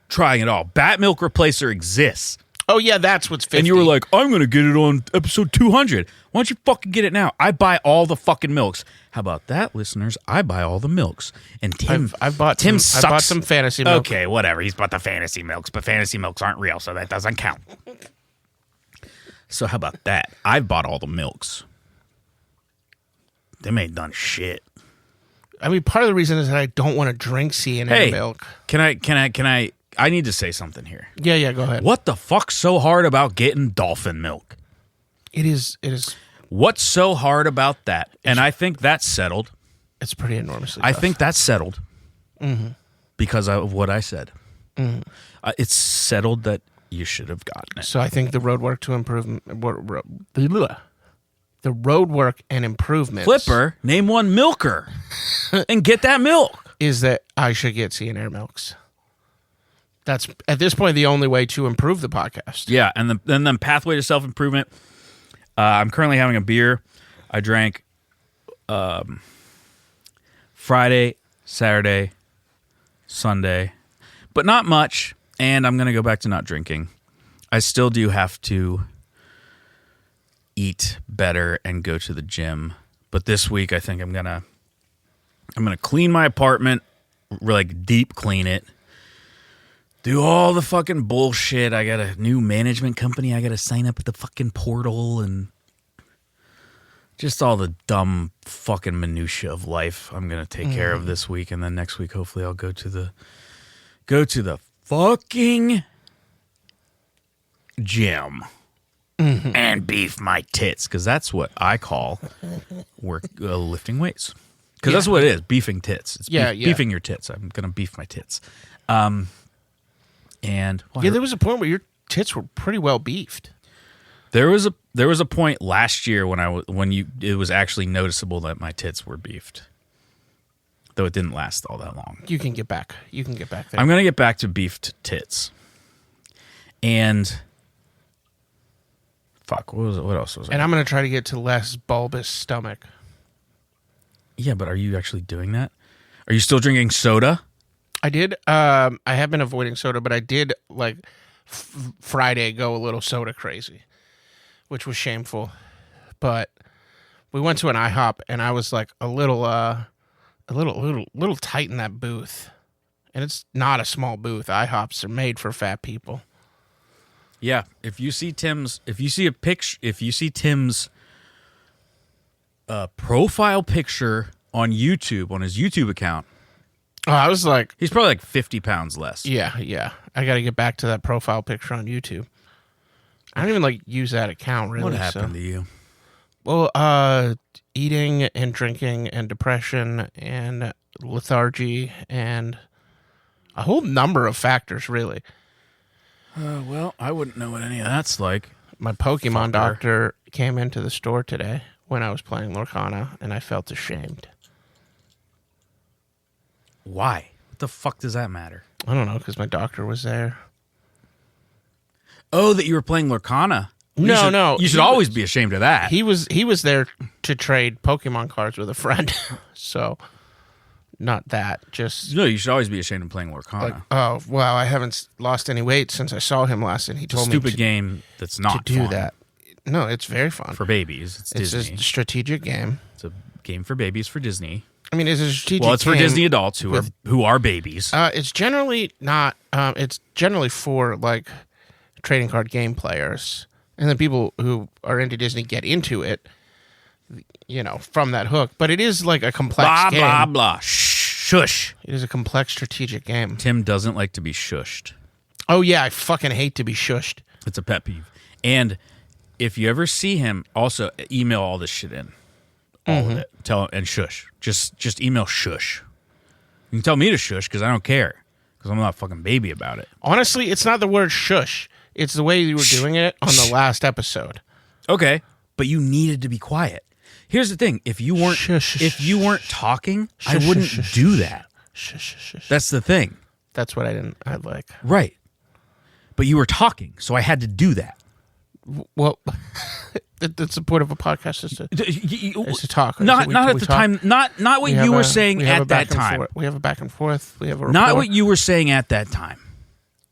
trying at all. Bat Milk Replacer exists. Oh, yeah, that's what's 50. And you were like, I'm going to get it on episode 200. Why don't you fucking get it now? I buy all the fucking milks. How about that, listeners? I buy all the milks. And Tim, I've bought Tim some, sucks. I bought some fantasy milk. Okay, whatever. He's bought the fantasy milks, but fantasy milks aren't real, so that doesn't count. So how about that? I've bought all the milks. Them ain't done shit. I mean, part of the reason is that I don't want to drink CNA milk. Can I need to say something here. Yeah, go ahead. What the fuck's so hard about getting dolphin milk? It is. What's so hard about that? And I think that's settled. It's pretty enormously I tough. think that's settled because of what I said. It's settled that you should have gotten it. So I think the road work to improve the road work and improvements. Flipper, name one milker and get that milk. Is that I should get CNA milks. That's at this point the only way to improve the podcast. Yeah, and then pathway to self-improvement. I'm currently having a beer. I drank Friday, Saturday, Sunday, but not much. And I'm going to go back to not drinking. I still do have to eat better and go to the gym. But this week, I think I'm going to clean my apartment, like deep clean it. do all the fucking bullshit. I got a new management company. I got to sign up at the fucking portal and just all the dumb fucking minutia of life I'm going to take care of this week. And then next week, hopefully I'll go to the fucking gym and beef my tits. Cause that's what I call lifting weights. Cause that's what it is. Beefing tits. It's beefing your tits. I'm going to beef my tits. And there was a point where your tits were pretty well beefed. There was a point last year when it was actually noticeable that my tits were beefed. Though it didn't last all that long. You can get back there. I'm gonna get back to beefed tits. And fuck, what else was I? And I'm gonna try to get to less bulbous stomach. Yeah, but are you actually doing that? Are you still drinking soda? I did. I have been avoiding soda, but I did like Friday go a little soda crazy, which was shameful. But we went to an IHOP, and I was like a little tight in that booth, and it's not a small booth. IHOPs are made for fat people. Yeah, if you see Tim's profile picture on YouTube, on his YouTube account. Oh, I was like... He's probably like 50 pounds less. Yeah. I got to get back to that profile picture on YouTube. I don't even use that account, really. What happened to you? Well, eating and drinking and depression and lethargy and a whole number of factors, really. Well, I wouldn't know what any of that's like. My Pokemon doctor came into the store today when I was playing Lorcana, and I felt ashamed. Why? What the fuck does that matter? I don't know, because my doctor was there. Oh, that you were playing Lorcana. No. You should always be ashamed of that. He was there to trade Pokemon cards with a friend. So, not that. Just... No, you should always be ashamed of playing Lorcana. Oh, wow, I haven't lost any weight since I saw him last, and he told me stupid game that's not to do fun. that. No, it's very fun. For babies. It's Disney. A strategic game. It's a game for babies for Disney. I mean, it's a strategic game. Well, it's for Disney adults who are babies. It's generally not... it's generally for, trading card game players. And then people who are into Disney get into it, from that hook. But it is a complex game. Blah, blah, blah. Shush. It is a complex strategic game. Tim doesn't like to be shushed. Oh, yeah, I fucking hate to be shushed. It's a pet peeve. And if you ever see him, also email all this shit in. All of it. Tell him, and shush. Just email shush. You can tell me to shush because I don't care. Because I'm not a fucking baby about it. Honestly, it's not the word shush. It's the way you were doing it on the last episode. Okay, but you needed to be quiet. Here's the thing: if you weren't talking, I wouldn't do that. That's the thing. That's what I like. Right, but you were talking, so I had to do that. Well, that's the point of a podcast is to talk. Not at the time. Not what you were saying at that time. We have a back and forth. We have a rapport. Not what you were saying at that time.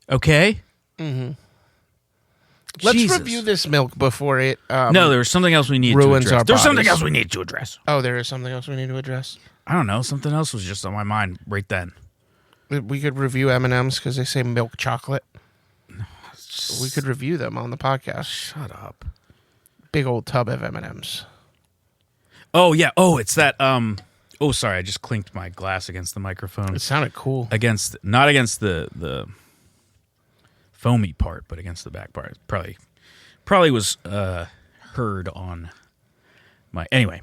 Okay. Mm-hmm. Let's review this milk before it. No, there was something else we need to ruins address. our There's something bodies. else we need to address. Oh, there is something else we need to address. I don't know. Something else was just on my mind right then. We could review M&Ms because they say milk chocolate. We could review them on the podcast. Shut up. Big old tub of M&Ms. Oh yeah. Oh, it's that. Oh, sorry. I just clinked my glass against the microphone. It sounded cool. Not against the foamy part, but against the back part. Probably was heard on my... Anyway,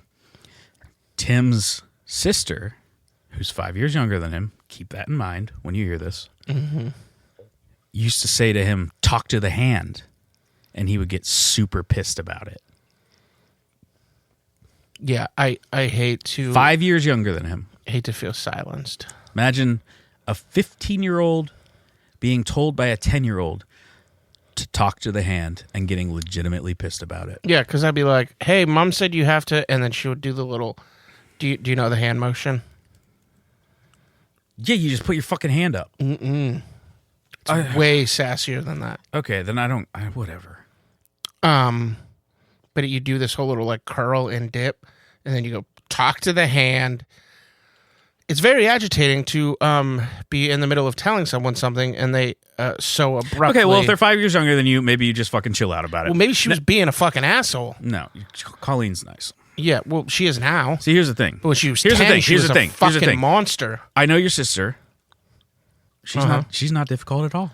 Tim's sister, who's 5 years younger than him, keep that in mind when you hear this, used to say to him, "Talk to the hand," and he would get super pissed about it. Yeah, I hate to... 5 years younger than him. Hate to feel silenced. Imagine a 15-year-old being told by a 10-year-old to talk to the hand and getting legitimately pissed about it. Yeah, because I'd be like, "Hey, Mom said you have to," and then she would do the little, do you know the hand motion? Yeah, you just put your fucking hand up. It's way sassier than that. Okay, then whatever. But you do this whole little curl and dip, and then you go talk to the hand, it's very agitating to be in the middle of telling someone something and they so abruptly. Okay, well, if they're 5 years younger than you, maybe you just fucking chill out about it. Well, maybe she was being a fucking asshole. No, Colleen's nice. Yeah, well, she is now. See, here's the thing. When she was here's 10, the thing. she Here's was the thing. a Here's the fucking thing. monster. I know your sister. She's not difficult at all.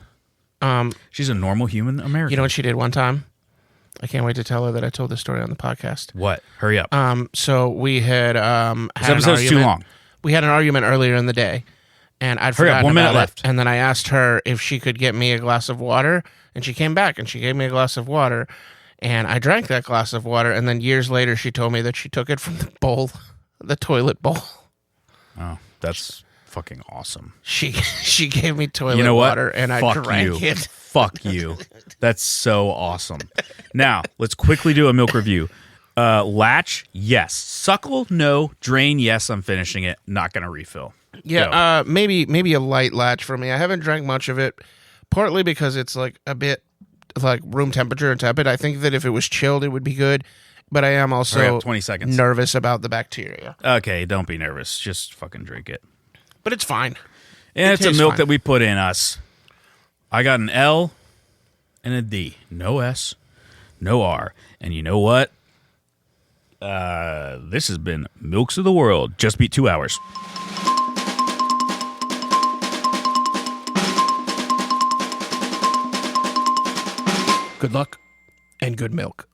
She's a normal human American. You know what she did one time? I can't wait to tell her that I told this story on the podcast. What? Hurry up. So we had had this episode's too long. We had an argument earlier in the day, and I'd Hurry up, forgotten 1 minute about left. it. And then I asked her if she could get me a glass of water, and she came back and she gave me a glass of water, and I drank that glass of water. And then years later, she told me that she took it from the bowl, the toilet bowl. Oh, that's fucking awesome. She gave me toilet You know what? water, and I Fuck drank you. it. Fuck you. That's so awesome. Now, let's quickly do a milk review. Latch, yes. Suckle, no. Drain, yes. I'm finishing it. Not going to refill. Yeah, maybe a light latch for me. I haven't drank much of it, partly because it's like a bit like room temperature and tepid. I think that if it was chilled, it would be good. But I am Hurry also up, 20 seconds. nervous about the bacteria. Okay, don't be nervous. Just fucking drink it. But it's fine. And it's a tastes milk fine. that we put in us. I got an L and a D. No S, no R. And you know what? This has been Milks of the World. Just beat 2 hours. Good luck and good milk.